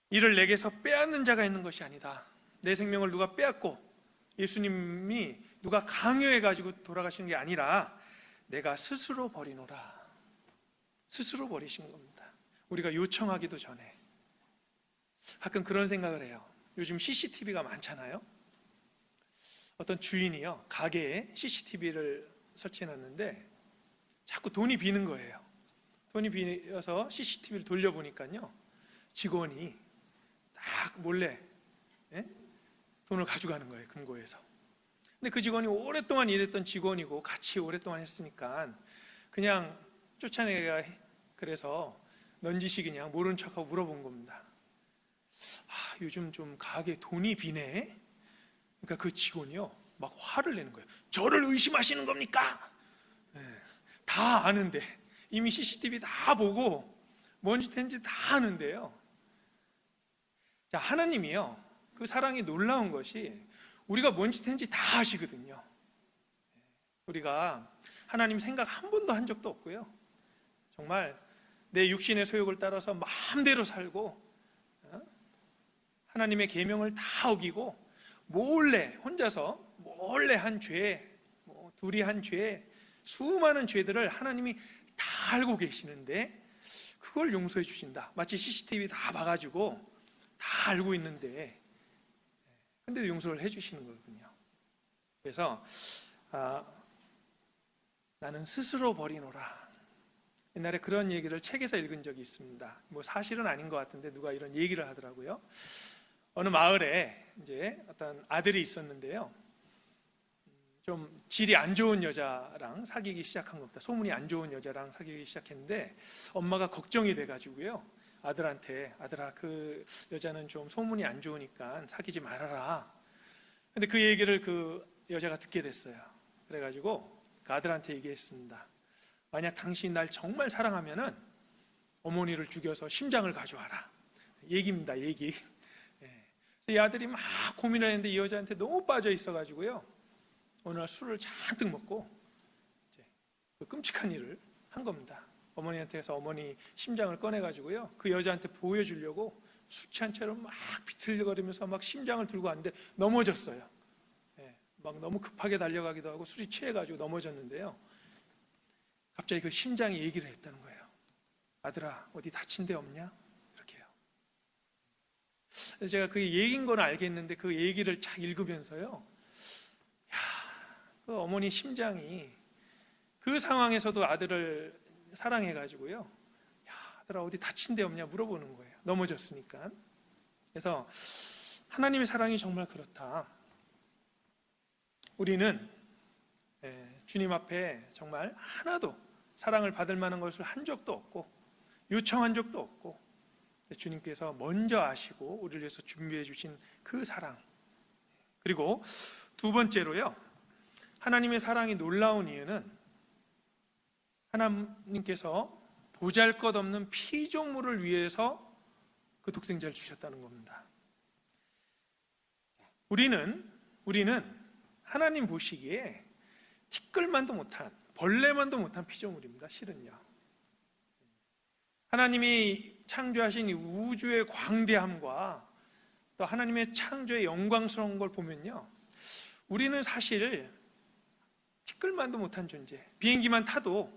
이를 내게서 빼앗는 자가 있는 것이 아니다. 내 생명을 누가 빼앗고 예수님이 누가 강요해가지고 돌아가시는 게 아니라 내가 스스로 버리노라. 스스로 버리신 겁니다. 우리가 요청하기도 전에. 가끔 그런 생각을 해요. 요즘 CCTV가 많잖아요. 어떤 주인이요, 가게에 CCTV를 설치해놨는데 자꾸 돈이 비는 거예요. 돈이 비어서 CCTV를 돌려보니까요, 직원이 딱 몰래 돈을 가져가는 거예요, 금고에서. 근데 그 직원이 오랫동안 일했던 직원이고 같이 오랫동안 했으니까 그냥 쫓아내가, 그래서 넌지시 그냥 모른 척하고 물어본 겁니다. 요즘 좀 가게에 돈이 비네? 그러니까 그 직원이요, 막 화를 내는 거예요. 저를 의심하시는 겁니까? 다 아는데, 이미 CCTV 다 보고 뭔 짓 했는지 다 아는데요. 자, 하나님이요, 그 사랑이 놀라운 것이 우리가 뭔 짓 했는지 다 아시거든요. 우리가 하나님 생각 한 번도 한 적도 없고요, 정말 내 육신의 소욕을 따라서 마음대로 살고 하나님의 계명을 다 어기고 몰래 혼자서 몰래 한 죄, 둘이 한 죄, 수많은 죄들을 하나님이 다 알고 계시는데 그걸 용서해 주신다. 마치 CCTV 다 봐가지고 다 알고 있는데, 근데도 용서를 해 주시는 거거든요. 그래서 나는 스스로 버리노라. 옛날에 그런 얘기를 책에서 읽은 적이 있습니다. 사실은 아닌 것 같은데 누가 이런 얘기를 하더라고요. 어느 마을에 이제 어떤 아들이 있었는데요, 좀 질이 안 좋은 여자랑 사귀기 시작한 겁니다. 소문이 안 좋은 여자랑 사귀기 시작했는데 엄마가 걱정이 돼가지고요, 아들한테, 아들아, 그 여자는 좀 소문이 안 좋으니까 사귀지 말아라. 근데 그 얘기를 그 여자가 듣게 됐어요. 그래가지고 그 아들한테 얘기했습니다. 만약 당신이 날 정말 사랑하면은 어머니를 죽여서 심장을 가져와라. 얘기입니다, 얘기. 이 아들이 막 고민을 했는데 이 여자한테 너무 빠져 있어가지고요, 어느 날 술을 잔뜩 먹고 그 끔찍한 일을 한 겁니다. 어머니한테 해서 어머니 심장을 꺼내가지고요, 그 여자한테 보여주려고 술 취한 채로 막 비틀거리면서 막 심장을 들고 왔는데 넘어졌어요. 막 너무 급하게 달려가기도 하고 술이 취해가지고 넘어졌는데요, 갑자기 그 심장이 얘기를 했다는 거예요. 아들아, 어디 다친 데 없냐? 이렇게요. 그래서 제가 그 얘기인 건 알겠는데 그 얘기를 쫙 읽으면서요, 그 어머니 심장이 그 상황에서도 아들을 사랑해가지고요, 아들아 어디 다친 데 없냐 물어보는 거예요, 넘어졌으니까. 그래서 하나님의 사랑이 정말 그렇다. 우리는 주님 앞에 정말 하나도 사랑을 받을 만한 것을 한 적도 없고 요청한 적도 없고, 주님께서 먼저 아시고 우리를 위해서 준비해 주신 그 사랑. 그리고 두 번째로요, 하나님의 사랑이 놀라운 이유는 하나님께서 보잘것없는 피조물을 위해서 그 독생자를 주셨다는 겁니다. 우리는 하나님 보시기에 티끌만도 못한, 벌레만도 못한 피조물입니다, 실은요. 하나님이 창조하신 이 우주의 광대함과 또 하나님의 창조의 영광스러운 걸 보면요, 우리는 사실 티끌만도 못한 존재. 비행기만 타도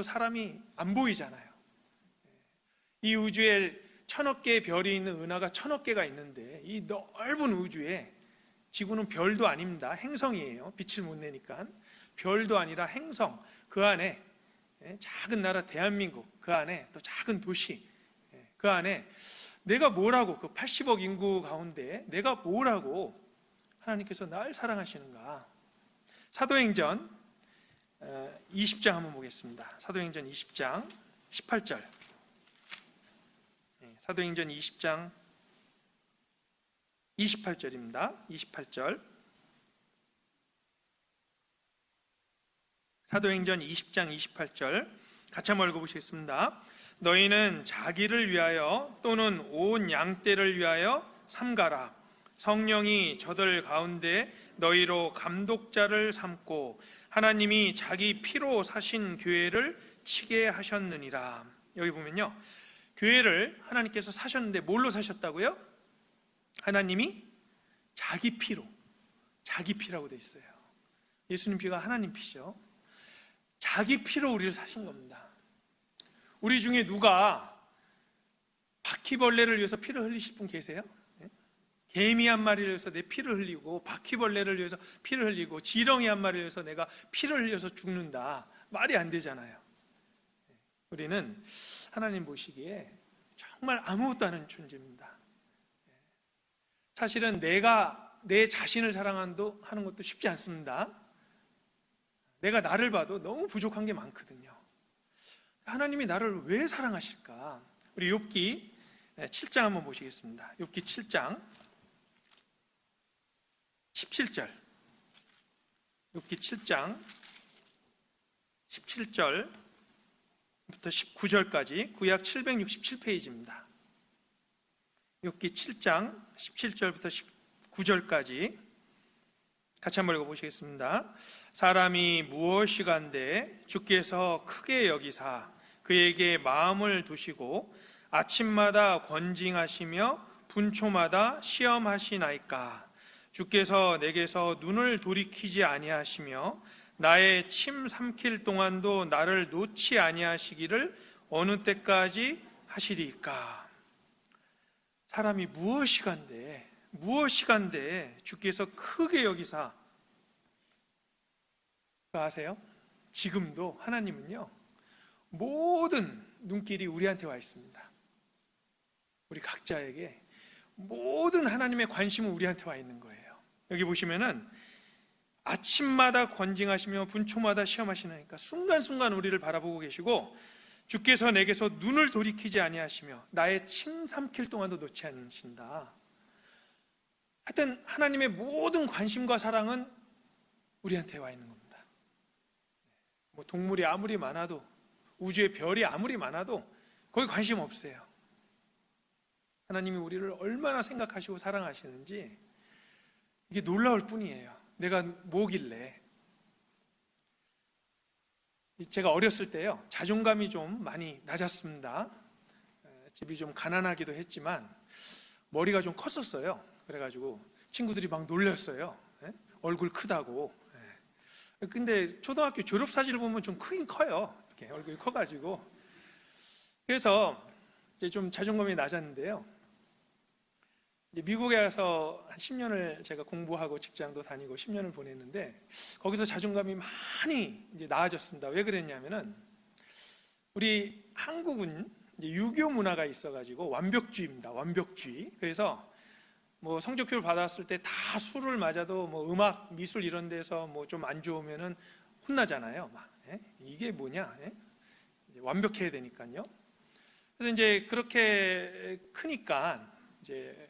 사람이 안 보이잖아요. 이 우주에 1000억 개의 별이 있는 은하가 1000억 개가 있는데 이 넓은 우주에 지구는 별도 아닙니다. 행성이에요. 빛을 못 내니까. 별도 아니라 행성, 그 안에 작은 나라 대한민국, 그 안에 또 작은 도시, 그 안에 내가 뭐라고, 그 80억 인구 가운데 내가 뭐라고 하나님께서 날 사랑하시는가. 사도행전 20장 한번 보겠습니다. 사도행전 20장 18절. 사도행전 20장 28절입니다. 28절. 사도행전 20장 28절 같이 한번 읽어보시겠습니다. 너희는 자기를 위하여 또는 온 양떼를 위하여 삼가라. 성령이 저들 가운데 너희로 감독자를 삼고 하나님이 자기 피로 사신 교회를 치게 하셨느니라. 여기 보면요, 교회를 하나님께서 사셨는데 뭘로 사셨다고요? 하나님이 자기 피로, 자기 피라고 돼 있어요. 예수님 피가 하나님 피죠. 자기 피로 우리를 사신 겁니다. 우리 중에 누가 바퀴벌레를 위해서 피를 흘리실 분 계세요? 개미 한 마리를 위해서 내 피를 흘리고, 바퀴벌레를 위해서 피를 흘리고, 지렁이 한 마리를 위해서 내가 피를 흘려서 죽는다. 말이 안 되잖아요. 우리는 하나님 보시기에 정말 아무것도 아닌 존재입니다. 사실은 내가 내 자신을 사랑하는 것도 쉽지 않습니다. 내가 나를 봐도 너무 부족한 게 많거든요. 하나님이 나를 왜 사랑하실까? 우리 욥기 7장 한번 보시겠습니다. 욥기 7장 17절. 욥기 7장 17절부터 19절까지 구약 767페이지입니다. 욥기 7장 17절부터 19절까지 같이 한번 읽어보시겠습니다. 사람이 무엇이간데 주께서 크게 여기사 그에게 마음을 두시고 아침마다 권징하시며 분초마다 시험하시나이까. 주께서 내게서 눈을 돌이키지 아니하시며 나의 침 삼킬 동안도 나를 놓지 아니하시기를 어느 때까지 하시리이까. 사람이 무엇이간데 주께서 크게 여기사, 아세요? 지금도 하나님은요 모든 눈길이 우리한테 와 있습니다. 우리 각자에게 모든 하나님의 관심은 우리한테 와 있는 거예요. 여기 보시면은 아침마다 권징하시며 분초마다 시험하시나니까 순간순간 우리를 바라보고 계시고 주께서 내게서 눈을 돌이키지 아니하시며 나의 침 삼킬 동안도 놓지 않으신다. 하여튼 하나님의 모든 관심과 사랑은 우리한테 와 있는 겁니다. 뭐 동물이 아무리 많아도 우주의 별이 아무리 많아도 거기 관심 없어요. 하나님이 우리를 얼마나 생각하시고 사랑하시는지 이게 놀라울 뿐이에요. 내가 뭐길래. 제가 어렸을 때요 자존감이 좀 많이 낮았습니다. 집이 좀 가난하기도 했지만 머리가 좀 컸었어요. 그래가지고 친구들이 막 놀렸어요. 얼굴 크다고. 근데 초등학교 졸업사진을 보면 좀 크긴 커요. 이렇게 얼굴이 커가지고. 그래서 이제 좀 자존감이 낮았는데요. 이제 미국에 가서 한 10년을 제가 공부하고 직장도 다니고 10년을 보냈는데 거기서 자존감이 많이 이제 나아졌습니다. 왜 그랬냐면은 우리 한국은 이제 유교 문화가 있어가지고 완벽주의입니다. 완벽주의. 그래서 뭐 성적표를 받았을 때 다 술을 맞아도 뭐 음악, 미술 이런 데서 뭐 좀 안 좋으면은 혼나잖아요. 막 이게 뭐냐? 이제 완벽해야 되니까요. 그래서 이제 그렇게 크니까 이제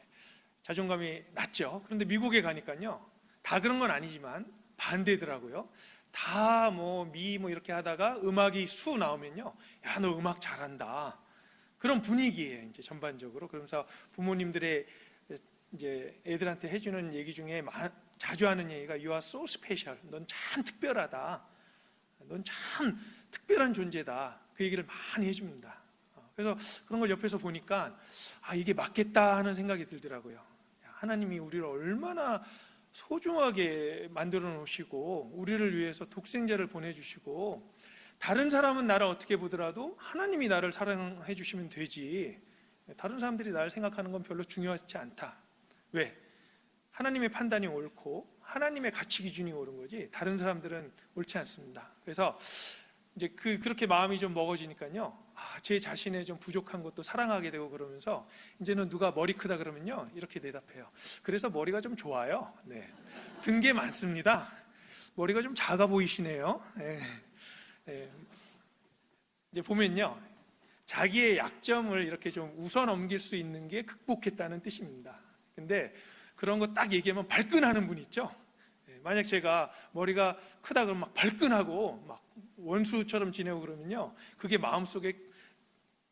자존감이 낮죠. 그런데 미국에 가니까요, 다 그런 건 아니지만 반대더라고요. 다 뭐 이렇게 하다가 음악이 수 나오면요, 야, 너 음악 잘한다. 그런 분위기예요, 이제 전반적으로. 그러면서 부모님들의 이제 애들한테 해주는 얘기 중에 자주 하는 얘기가 You are so special. 넌 참 특별하다. 넌 참 특별한 존재다. 그 얘기를 많이 해줍니다. 그래서 그런 걸 옆에서 보니까 이게 맞겠다 하는 생각이 들더라고요. 하나님이 우리를 얼마나 소중하게 만들어 놓으시고 우리를 위해서 독생자를 보내주시고 다른 사람은 나를 어떻게 보더라도 하나님이 나를 사랑해 주시면 되지 다른 사람들이 나를 생각하는 건 별로 중요하지 않다. 왜? 하나님의 판단이 옳고 하나님의 가치 기준이 옳은 거지 다른 사람들은 옳지 않습니다. 그래서 이제 그렇게 마음이 좀 먹어지니까요, 제 자신의 좀 부족한 것도 사랑하게 되고 그러면서 이제는 누가 머리 크다 그러면요 이렇게 대답해요. 그래서 머리가 좀 좋아요. 네. 든 게 많습니다. 머리가 좀 작아 보이시네요. 네. 네. 이제 보면요, 자기의 약점을 이렇게 좀 웃어 넘길 수 있는 게 극복했다는 뜻입니다. 근데 그런 거 딱 얘기하면 발끈하는 분 있죠. 만약 제가 머리가 크다 그러면 막 발끈하고 막 원수처럼 지내고 그러면요, 그게 마음속에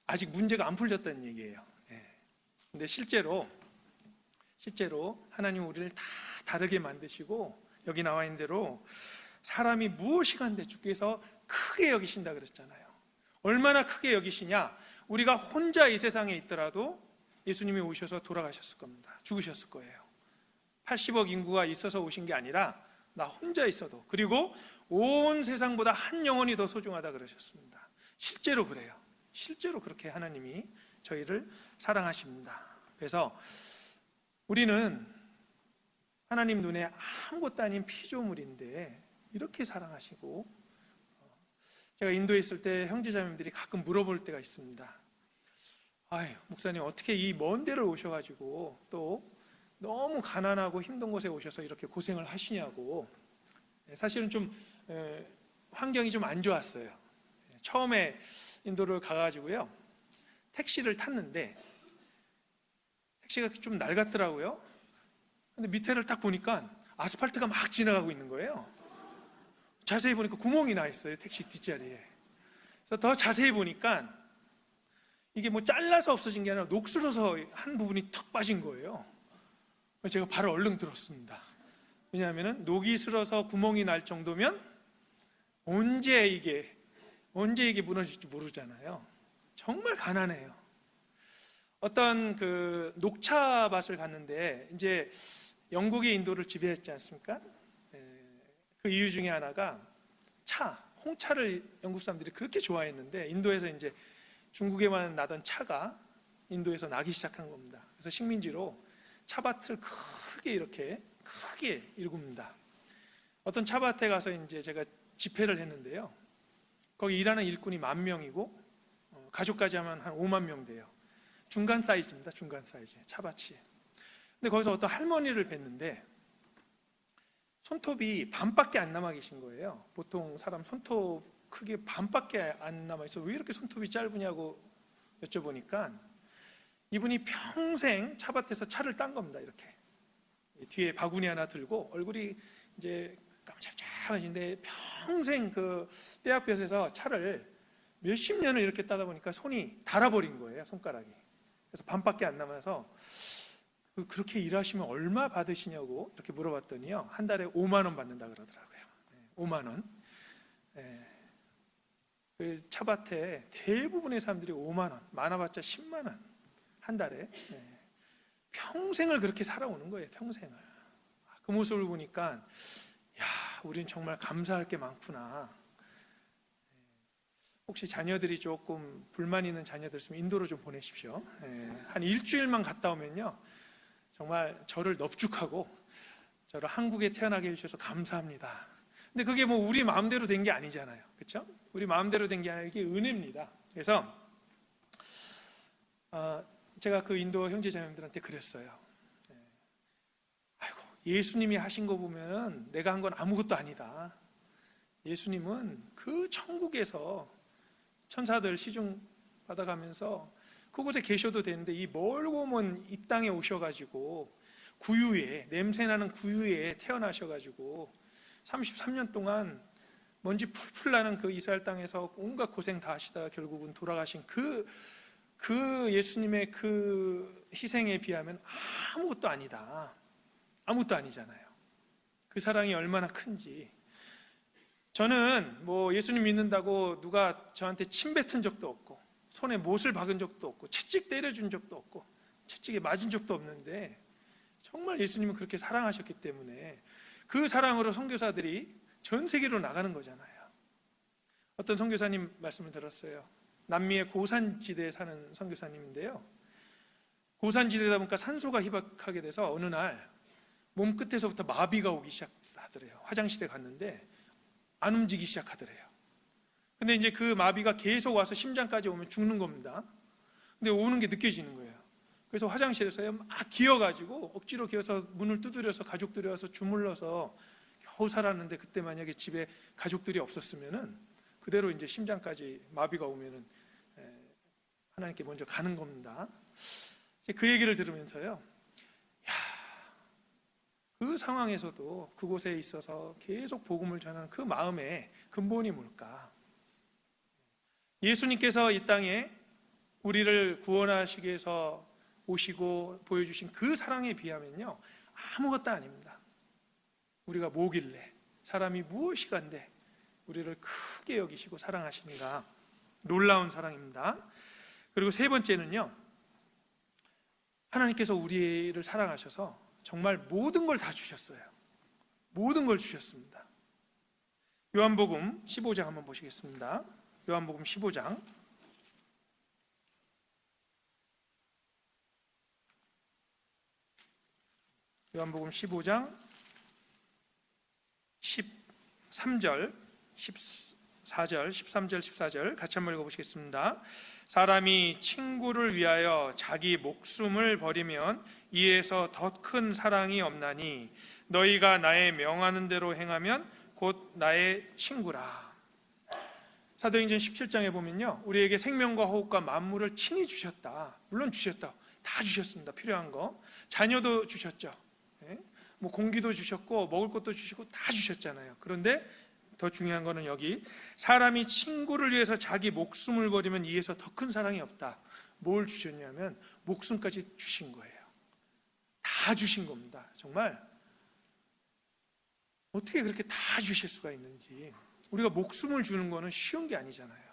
아직 문제가 안 풀렸다는 얘기예요. 근데 실제로 하나님 우리를 다 다르게 만드시고 여기 나와 있는 대로 사람이 무엇이간데 주께서 크게 여기신다 그랬잖아요. 얼마나 크게 여기시냐? 우리가 혼자 이 세상에 있더라도 예수님이 오셔서 돌아가셨을 겁니다. 죽으셨을 거예요. 80억 인구가 있어서 오신 게 아니라 나 혼자 있어도, 그리고 온 세상보다 한 영혼이 더 소중하다 그러셨습니다. 실제로 그래요. 실제로 그렇게 하나님이 저희를 사랑하십니다. 그래서 우리는 하나님 눈에 아무것도 아닌 피조물인데 이렇게 사랑하시고 제가 인도에 있을 때 형제자매들이 가끔 물어볼 때가 있습니다. 아유, 목사님 어떻게 이 먼 데를 오셔가지고 또 너무 가난하고 힘든 곳에 오셔서 이렇게 고생을 하시냐고. 사실은 좀 환경이 좀 안 좋았어요. 처음에 인도를 가가지고요, 택시를 탔는데 택시가 좀 낡았더라고요. 근데 밑에를 딱 보니까 아스팔트가 막 지나가고 있는 거예요. 자세히 보니까 구멍이 나 있어요, 택시 뒷자리에. 그래서 더 자세히 보니까 이게 뭐 잘라서 없어진 게 아니라 녹슬어서 한 부분이 턱 빠진 거예요. 제가 발을 얼른 들었습니다. 왜냐하면 녹이 슬어서 구멍이 날 정도면 언제 이게 무너질지 모르잖아요. 정말 가난해요. 어떤 그 녹차밭을 갔는데, 이제 영국이 인도를 지배했지 않습니까? 그 이유 중에 하나가 홍차를 영국 사람들이 그렇게 좋아했는데, 인도에서 이제 중국에만 나던 차가 인도에서 나기 시작한 겁니다. 그래서 식민지로 차밭을 크게 일굽니다. 어떤 차밭에 가서 이제 제가 집회를 했는데요, 거기 일하는 일꾼이 10,000명이고 가족까지 하면 한 5만 명 돼요. 중간 사이즈입니다. 중간 사이즈 차밭이. 근데 거기서 어떤 할머니를 뵀는데 손톱이 반밖에 안 남아 계신 거예요. 보통 사람 손톱 크게 반밖에 안 남아 있어. 왜 이렇게 손톱이 짧으냐고 여쭤보니까 이분이 평생 차밭에서 차를 딴 겁니다. 이렇게 뒤에 바구니 하나 들고 얼굴이 이제 깜짝깜짝하신데 평생 그 떼약볕에서 차를 몇십 년을 이렇게 따다 보니까 손이 닳아버린 거예요, 손가락이. 그래서 반밖에 안 남아서 그렇게 일하시면 얼마 받으시냐고 이렇게 물어봤더니요, 한 달에 5만 원 받는다 그러더라고요. 5만 원. 그 차밭에 대부분의 사람들이 5만 원, 많아봤자 10만 원 한 달에. 평생을 그렇게 살아오는 거예요, 평생을. 그 모습을 보니까 야, 우린 정말 감사할 게 많구나. 혹시 자녀들이 조금 불만 있는 자녀들 있으면 인도로 좀 보내십시오. 한 일주일만 갔다 오면요, 정말 저를 넙죽하고 저를 한국에 태어나게 해주셔서 감사합니다. 근데 그게 뭐 우리 마음대로 된 게 아니잖아요, 그렇죠? 우리 마음대로 된 게 아니라 이게 은혜입니다. 그래서 제가 그 인도 형제자매들한테 그랬어요. 아이고, 예수님이 하신 거 보면 내가 한 건 아무것도 아니다. 예수님은 그 천국에서 천사들 시중 받아가면서 그곳에 계셔도 되는데 이 멀고 먼 이 땅에 오셔가지고 구유에, 냄새나는 구유에 태어나셔가지고 33년 동안 먼지 풀풀 나는 그 이스라엘 땅에서 온갖 고생 다 하시다가 결국은 돌아가신 그 예수님의 그 희생에 비하면 아무것도 아니다. 아무것도 아니잖아요. 그 사랑이 얼마나 큰지. 저는 뭐 예수님 믿는다고 누가 저한테 침 뱉은 적도 없고 손에 못을 박은 적도 없고 채찍 때려준 적도 없고 채찍에 맞은 적도 없는데 정말 예수님은 그렇게 사랑하셨기 때문에 그 사랑으로 선교사들이 전 세계로 나가는 거잖아요. 어떤 선교사님 말씀을 들었어요. 남미의 고산지대에 사는 선교사님인데요, 고산지대다 보니까 산소가 희박하게 돼서 어느 날 몸끝에서부터 마비가 오기 시작하더래요. 화장실에 갔는데 안 움직이기 시작하더래요. 근데 이제 그 마비가 계속 와서 심장까지 오면 죽는 겁니다. 근데 오는 게 느껴지는 거예요. 그래서 화장실에서요 막 기어가지고 억지로 기어서 문을 두드려서 가족들이 와서 주물러서 겨우 살았는데, 그때 만약에 집에 가족들이 없었으면은 그대로 이제 심장까지 마비가 오면은 하나님께 먼저 가는 겁니다. 그 얘기를 들으면서요, 야, 그 상황에서도 그곳에 있어서 계속 복음을 전하는 그 마음의 근본이 뭘까? 예수님께서 이 땅에 우리를 구원하시기 위해서 오시고 보여주신 그 사랑에 비하면요 아무것도 아닙니다. 우리가 뭐길래, 사람이 무엇이간데 우리를 크게 여기시고 사랑하시는가? 놀라운 사랑입니다. 그리고 세 번째는요, 하나님께서 우리를 사랑하셔서 정말 모든 걸 다 주셨어요. 모든 걸 주셨습니다. 요한복음 15장 한번 보시겠습니다. 요한복음 15장. 요한복음 15장 13절, 4절, 13절, 14절 같이 한번 읽어보시겠습니다. 사람이 친구를 위하여 자기 목숨을 버리면 이에서 더 큰 사랑이 없나니 너희가 나의 명하는 대로 행하면 곧 나의 친구라. 사도행전 17장에 보면요, 우리에게 생명과 호흡과 만물을 친히 주셨다. 물론 주셨다. 다 주셨습니다. 필요한 거. 자녀도 주셨죠. 뭐 공기도 주셨고 먹을 것도 주시고 다 주셨잖아요. 그런데 더 중요한 거는 여기 사람이 친구를 위해서 자기 목숨을 버리면 이에서 더 큰 사랑이 없다. 뭘 주셨냐면 목숨까지 주신 거예요. 다 주신 겁니다. 정말 어떻게 그렇게 다 주실 수가 있는지. 우리가 목숨을 주는 거는 쉬운 게 아니잖아요.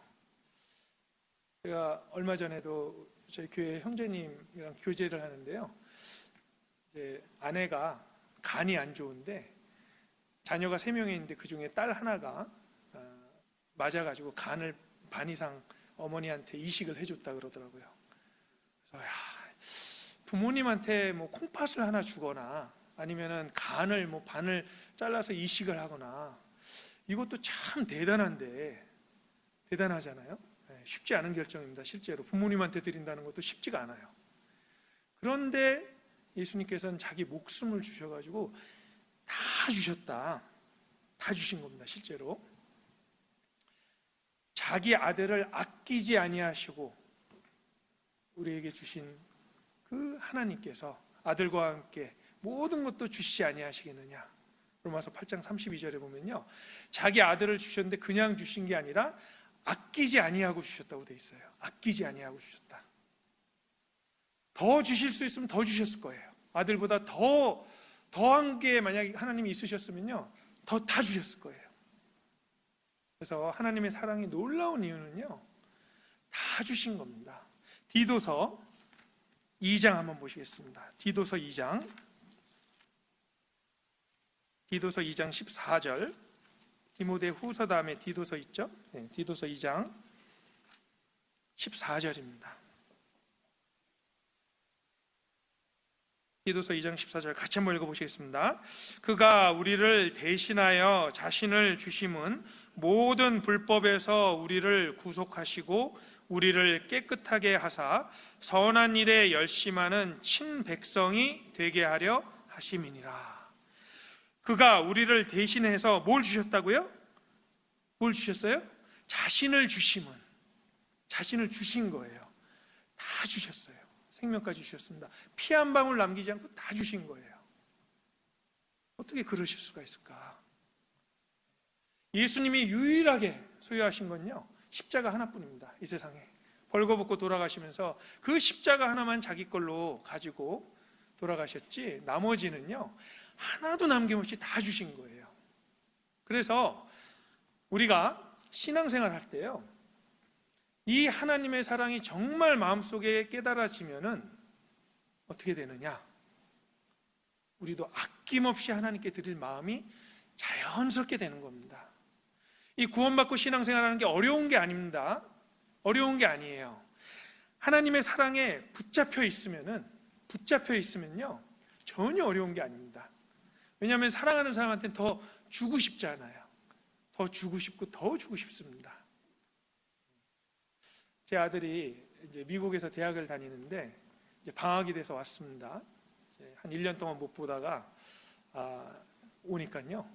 제가 얼마 전에도 저희 교회 형제님이랑 교제를 하는데요, 이제 아내가 간이 안 좋은데 자녀가 3명이 있는데 그 중에 딸 하나가 맞아가지고 간을 반 이상 어머니한테 이식을 해줬다 그러더라고요. 그래서 부모님한테 뭐 콩팥을 하나 주거나 아니면은 간을 뭐 반을 잘라서 이식을 하거나, 이것도 참 대단하잖아요. 쉽지 않은 결정입니다. 실제로 부모님한테 드린다는 것도 쉽지가 않아요. 그런데 예수님께서는 자기 목숨을 주셔가지고 다 주셨다. 다 주신 겁니다. 실제로 자기 아들을 아끼지 아니하시고 우리에게 주신 그 하나님께서 아들과 함께 모든 것도 주시지 아니하시겠느냐. 로마서 8장 32절에 보면요, 자기 아들을 주셨는데 그냥 주신 게 아니라 아끼지 아니하고 주셨다고 돼 있어요. 아끼지 아니하고 주셨다. 더 주실 수 있으면 더 주셨을 거예요. 아들보다 더한 게 만약에 하나님이 있으셨으면요, 더 다 주셨을 거예요. 그래서 하나님의 사랑이 놀라운 이유는요, 다 주신 겁니다. 디도서 2장 한번 보시겠습니다. 디도서 2장 14절. 디모데 후서 다음에 디도서 있죠? 네, 디도서 2장 14절입니다. 디도서 2장 14절 같이 한번 읽어보시겠습니다. 그가 우리를 대신하여 자신을 주심은 모든 불법에서 우리를 구속하시고 우리를 깨끗하게 하사 선한 일에 열심하는 친백성이 되게 하려 하심이니라. 그가 우리를 대신해서 뭘 주셨다고요? 뭘 주셨어요? 자신을 주심은, 자신을 주신 거예요. 다 주셨어요. 생명까지 주셨습니다. 피 한 방울 남기지 않고 다 주신 거예요. 어떻게 그러실 수가 있을까? 예수님이 유일하게 소유하신 건요, 십자가 하나뿐입니다. 이 세상에 벌거벗고 돌아가시면서 그 십자가 하나만 자기 걸로 가지고 돌아가셨지, 나머지는요 하나도 남김없이 다 주신 거예요. 그래서 우리가 신앙생활 할 때요, 이 하나님의 사랑이 정말 마음속에 깨달아지면은 어떻게 되느냐? 우리도 아낌없이 하나님께 드릴 마음이 자연스럽게 되는 겁니다. 이 구원받고 신앙생활하는 게 어려운 게 아닙니다. 어려운 게 아니에요. 하나님의 사랑에 붙잡혀 있으면요 전혀 어려운 게 아닙니다. 왜냐하면 사랑하는 사람한테는 더 주고 싶잖아요. 더 주고 싶고 더 주고 싶습니다. 제 아들이 이제 미국에서 대학을 다니는데 이제 방학이 돼서 왔습니다. 이제 한 1년 동안 못 보다가 오니까요,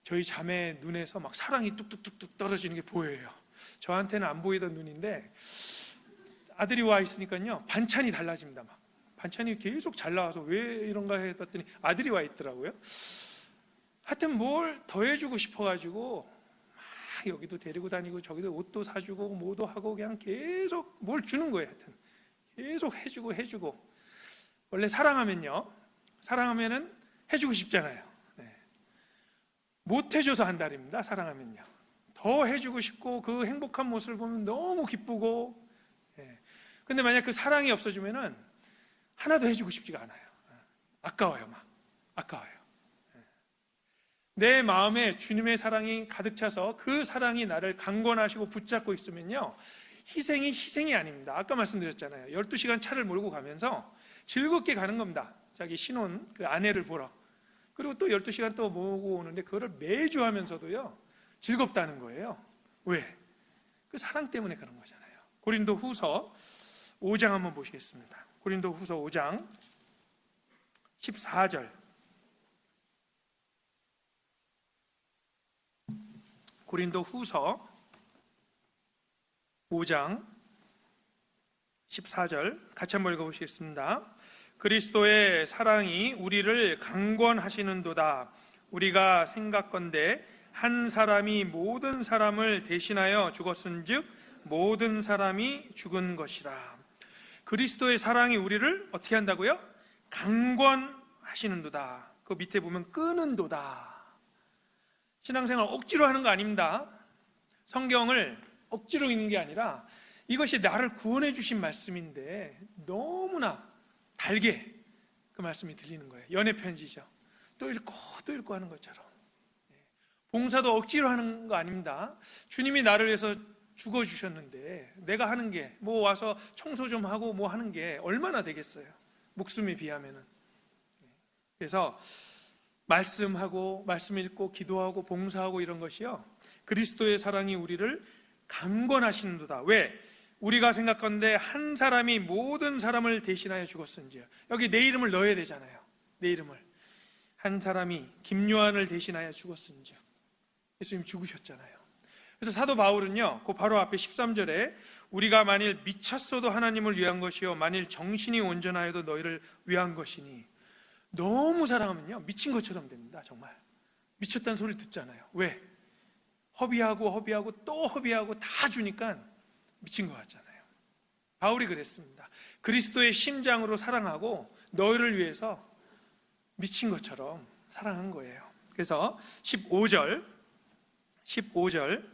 저희 자매 눈에서 막 사랑이 뚝뚝뚝뚝 떨어지는 게 보여요. 저한테는 안 보이던 눈인데 아들이 와 있으니까요 반찬이 달라집니다. 막 반찬이 계속 잘 나와서 왜 이런가 해봤더니 아들이 와 있더라고요. 하여튼 뭘 더 해주고 싶어가지고 막 여기도 데리고 다니고 저기도 옷도 사주고 뭐도 하고 그냥 계속 뭘 주는 거예요. 하여튼 계속 해주고. 원래 사랑하면은 해주고 싶잖아요. 네. 못 해줘서 한달입니다. 사랑하면요 더 해주고 싶고 그 행복한 모습을 보면 너무 기쁘고. 근데 만약 그 사랑이 없어지면은 하나도 해주고 싶지가 않아요. 아까워요. 내 마음에 주님의 사랑이 가득 차서 그 사랑이 나를 강권하시고 붙잡고 있으면요 희생이 아닙니다. 아까 말씀드렸잖아요. 12시간 차를 몰고 가면서 즐겁게 가는 겁니다. 자기 신혼 그 아내를 보러. 그리고 또 12시간 또 모으고 오는데 그거를 매주 하면서도요 즐겁다는 거예요. 왜? 그 사랑 때문에 그런 거잖아요. 고린도 후서 5장 한번 보시겠습니다. 고린도 후서 5장 14절. 고린도 후서 5장 14절 같이 한번 읽어보시겠습니다. 그리스도의 사랑이 우리를 강권하시는도다. 우리가 생각건대 한 사람이 모든 사람을 대신하여 죽었은즉 모든 사람이 죽은 것이라. 그리스도의 사랑이 우리를 어떻게 한다고요? 강권하시는도다. 그 밑에 보면 끄는도다. 신앙생활 억지로 하는 거 아닙니다. 성경을 억지로 읽는 게 아니라 이것이 나를 구원해 주신 말씀인데 너무나 달게 그 말씀이 들리는 거예요. 연애 편지죠. 또 읽고 또 읽고 하는 것처럼. 봉사도 억지로 하는 거 아닙니다. 주님이 나를 위해서 죽어주셨는데 내가 하는 게 뭐 와서 청소 좀 하고 뭐 하는 게 얼마나 되겠어요. 목숨에 비하면은. 그래서 말씀하고 말씀 읽고 기도하고 봉사하고 이런 것이요, 그리스도의 사랑이 우리를 강권하시는도다. 왜? 우리가 생각건대 한 사람이 모든 사람을 대신하여 죽었은지요. 여기 내 이름을 넣어야 되잖아요. 내 이름을. 한 사람이 김요한을 대신하여 죽었은지. 예수님 죽으셨잖아요. 그래서 사도 바울은요, 그 바로 앞에 13절에 우리가 만일 미쳤어도 하나님을 위한 것이요 만일 정신이 온전하여도 너희를 위한 것이니. 너무 사랑하면요 미친 것처럼 됩니다. 정말 미쳤다는 소리를 듣잖아요. 왜? 허비하고 또 허비하고 다 주니까 미친 것 같잖아요. 바울이 그랬습니다. 그리스도의 심장으로 사랑하고 너희를 위해서 미친 것처럼 사랑한 거예요. 그래서 15절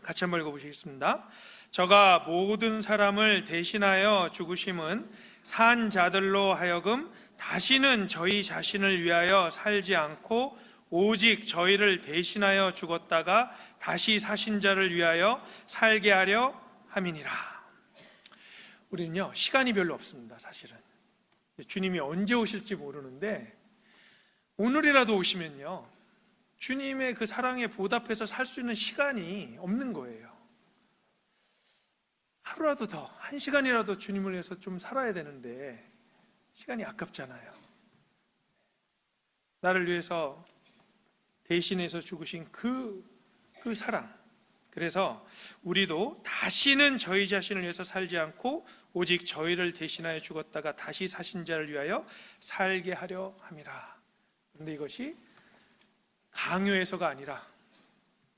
같이 한번 읽어보시겠습니다. 저가 모든 사람을 대신하여 죽으심은 산 자들로 하여금 다시는 저희 자신을 위하여 살지 않고 오직 저희를 대신하여 죽었다가 다시 사신 자를 위하여 살게 하려 함이니라. 우리는요 시간이 별로 없습니다. 사실은 주님이 언제 오실지 모르는데 오늘이라도 오시면요 주님의 그 사랑에 보답해서 살 수 있는 시간이 없는 거예요. 하루라도 더, 한 시간이라도 주님을 위해서 좀 살아야 되는데 시간이 아깝잖아요. 나를 위해서 대신해서 죽으신 그 사랑. 그래서 우리도 다시는 저희 자신을 위해서 살지 않고 오직 저희를 대신하여 죽었다가 다시 사신 자를 위하여 살게 하려 함이라. 그런데 이것이 강요해서가 아니라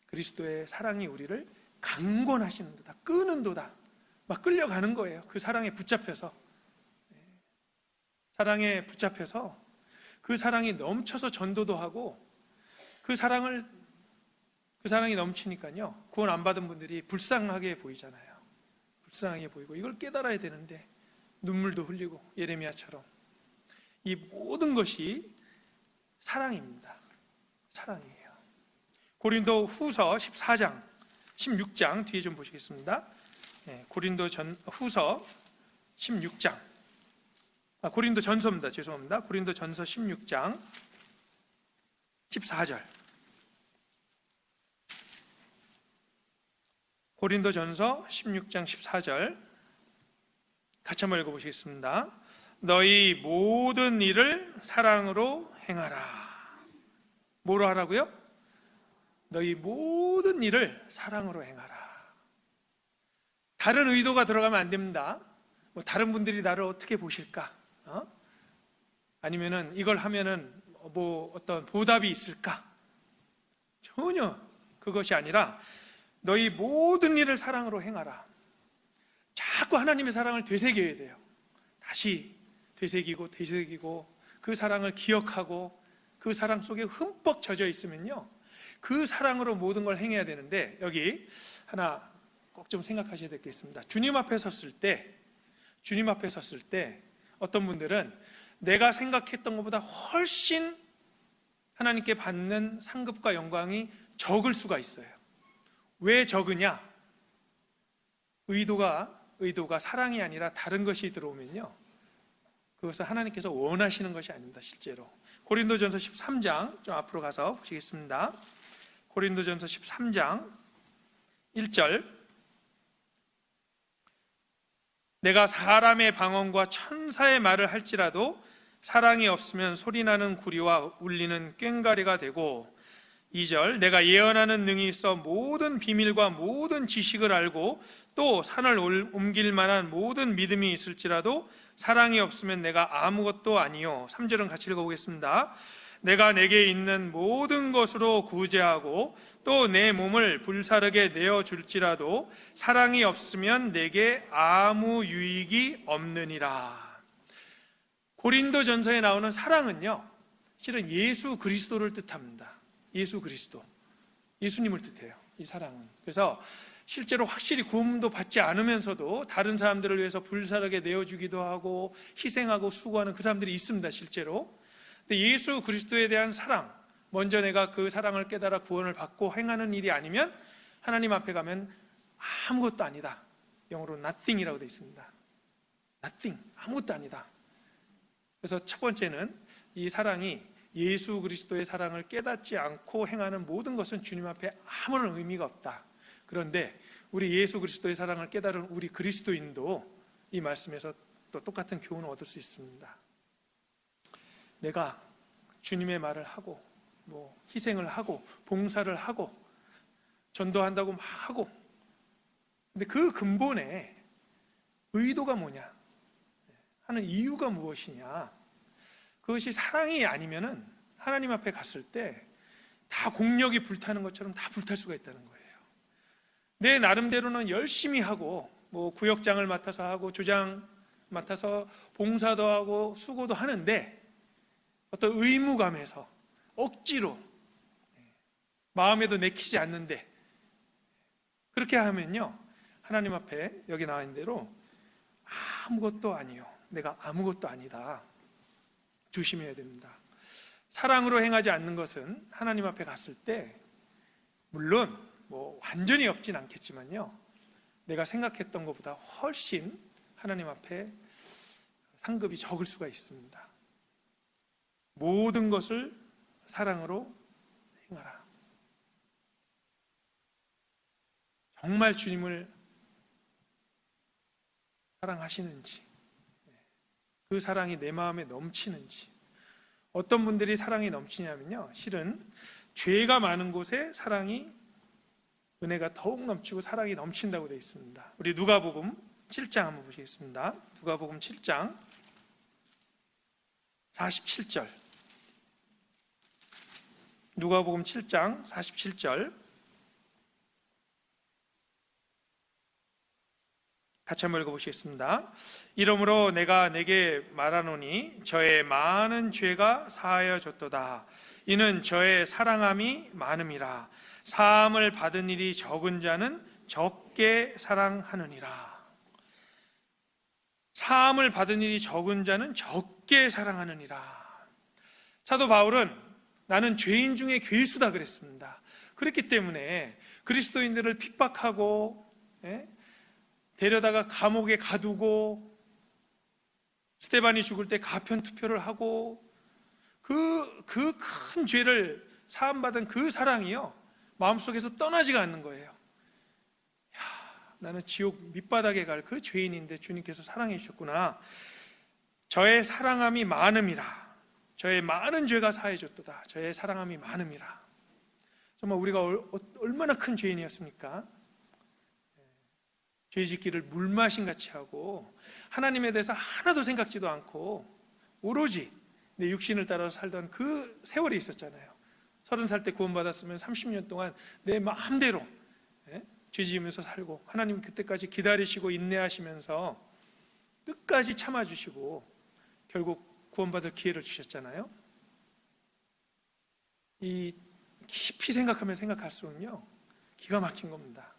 그리스도의 사랑이 우리를 강권하시는 도다, 끄는 도다. 막 끌려가는 거예요. 그 사랑에 붙잡혀서. 사랑에 붙잡혀서 그 사랑이 넘쳐서 전도도 하고 그 사랑이 넘치니까요 구원 안 받은 분들이 불쌍하게 보이잖아요. 불쌍하게 보이고 이걸 깨달아야 되는데 눈물도 흘리고 예레미야처럼. 이 모든 것이 사랑입니다. 사랑이에요. 고린도 후서 14장 16장 뒤에 좀 보시겠습니다. 고린도 후서 16장 고린도 전서입니다. 죄송합니다. 고린도 전서 16장 14절. 고린도 전서 16장 14절 같이 한번 읽어보시겠습니다. 너희 모든 일을 사랑으로 행하라. 뭐로 하라고요? 너희 모든 일을 사랑으로 행하라. 다른 의도가 들어가면 안 됩니다. 뭐 다른 분들이 나를 어떻게 보실까? 아니면은 이걸 하면은 뭐 어떤 보답이 있을까? 전혀 그것이 아니라 너희 모든 일을 사랑으로 행하라. 자꾸 하나님의 사랑을 되새겨야 돼요. 다시 되새기고 그 사랑을 기억하고 그 사랑 속에 흠뻑 젖어 있으면요 그 사랑으로 모든 걸 행해야 되는데, 여기 하나 꼭 좀 생각하셔야 될 게 있습니다. 주님 앞에 섰을 때 어떤 분들은 내가 생각했던 것보다 훨씬 하나님께 받는 상급과 영광이 적을 수가 있어요. 왜 적으냐? 의도가 사랑이 아니라 다른 것이 들어오면요 그것은 하나님께서 원하시는 것이 아닙니다. 실제로 고린도전서 13장 좀 앞으로 가서 보시겠습니다. 고린도전서 13장 1절 내가 사람의 방언과 천사의 말을 할지라도 사랑이 없으면 소리나는 구리와 울리는 꽹과리가 되고, 2절, 내가 예언하는 능이 있어 모든 비밀과 모든 지식을 알고 또 산을 옮길 만한 모든 믿음이 있을지라도 사랑이 없으면 내가 아무것도 아니요. 3절은 같이 읽어보겠습니다. 내가 내게 있는 모든 것으로 구제하고 또 내 몸을 불사르게 내어줄지라도 사랑이 없으면 내게 아무 유익이 없느니라. 고린도전서에 나오는 사랑은요, 실은 예수 그리스도를 뜻합니다. 예수 그리스도, 예수님을 뜻해요, 이 사랑은. 그래서 실제로 확실히 구원도 받지 않으면서도 다른 사람들을 위해서 불사르게 내어주기도 하고 희생하고 수고하는 그 사람들이 있습니다, 실제로. 근데 예수 그리스도에 대한 사랑, 먼저 내가 그 사랑을 깨달아 구원을 받고 행하는 일이 아니면 하나님 앞에 가면 아무것도 아니다. 영어로 nothing이라고 되어 있습니다. nothing, 아무것도 아니다. 그래서 첫 번째는 이 사랑이 예수 그리스도의 사랑을 깨닫지 않고 행하는 모든 것은 주님 앞에 아무런 의미가 없다. 그런데 우리 예수 그리스도의 사랑을 깨달은 우리 그리스도인도 이 말씀에서 또 똑같은 교훈을 얻을 수 있습니다. 내가 주님의 말을 하고 희생을 하고 봉사를 하고 전도한다고 막 하고, 근데 그 근본에 의도가 뭐냐 하는 이유가 무엇이냐, 그것이 사랑이 아니면은 하나님 앞에 갔을 때 다 공력이 불타는 것처럼 다 불탈 수가 있다는 거예요. 내 나름대로는 열심히 하고 구역장을 맡아서 하고 조장 맡아서 봉사도 하고 수고도 하는데 어떤 의무감에서 억지로 마음에도 내키지 않는데 그렇게 하면요, 하나님 앞에 여기 나와 있는 대로 아무것도 아니요, 내가 아무것도 아니다. 조심해야 됩니다. 사랑으로 행하지 않는 것은 하나님 앞에 갔을 때 물론 완전히 없진 않겠지만요, 내가 생각했던 것보다 훨씬 하나님 앞에 상급이 적을 수가 있습니다. 모든 것을 사랑으로 행하라. 정말 주님을 사랑하시는지, 그 사랑이 내 마음에 넘치는지. 어떤 분들이 사랑이 넘치냐면요, 실은 죄가 많은 곳에 사랑이, 은혜가 더욱 넘치고 사랑이 넘친다고 되어 있습니다. 우리 누가복음 7장 한번 보시겠습니다. 누가복음 7장 47절. 누가복음 7장 47절 같이 한번 읽어보시겠습니다. 이러므로 내가 내게 말하노니 저의 많은 죄가 사하여졌도다. 이는 저의 사랑함이 많음이라. 사함을 받은 일이 적은 자는 적게 사랑하느니라. 사함을 받은 일이 적은 자는 적게 사랑하느니라. 사도 바울은 나는 죄인 중에 괴수다 그랬습니다. 그랬기 때문에 그리스도인들을 핍박하고 데려다가 감옥에 가두고 스데반이 죽을 때 가편 투표를 하고 그 큰 죄를 사함받은 그 사랑이요, 마음속에서 떠나지가 않는 거예요. 나는 지옥 밑바닥에 갈 그 죄인인데 주님께서 사랑해 주셨구나. 저의 사랑함이 많음이라. 저의 많은 죄가 사해졌도다. 저의 사랑함이 많음이라. 정말 우리가 얼마나 큰 죄인이었습니까? 죄짓기를 물마신 같이 하고 하나님에 대해서 하나도 생각지도 않고 오로지 내 육신을 따라서 살던 그 세월이 있었잖아요. 30살 때 구원받았으면 30년 동안 내 마음대로 죄지으면서 살고, 하나님 그때까지 기다리시고 인내하시면서 끝까지 참아주시고 결국 구원받을 기회를 주셨잖아요. 이 깊이 생각하면 생각할수록요, 기가 막힌 겁니다.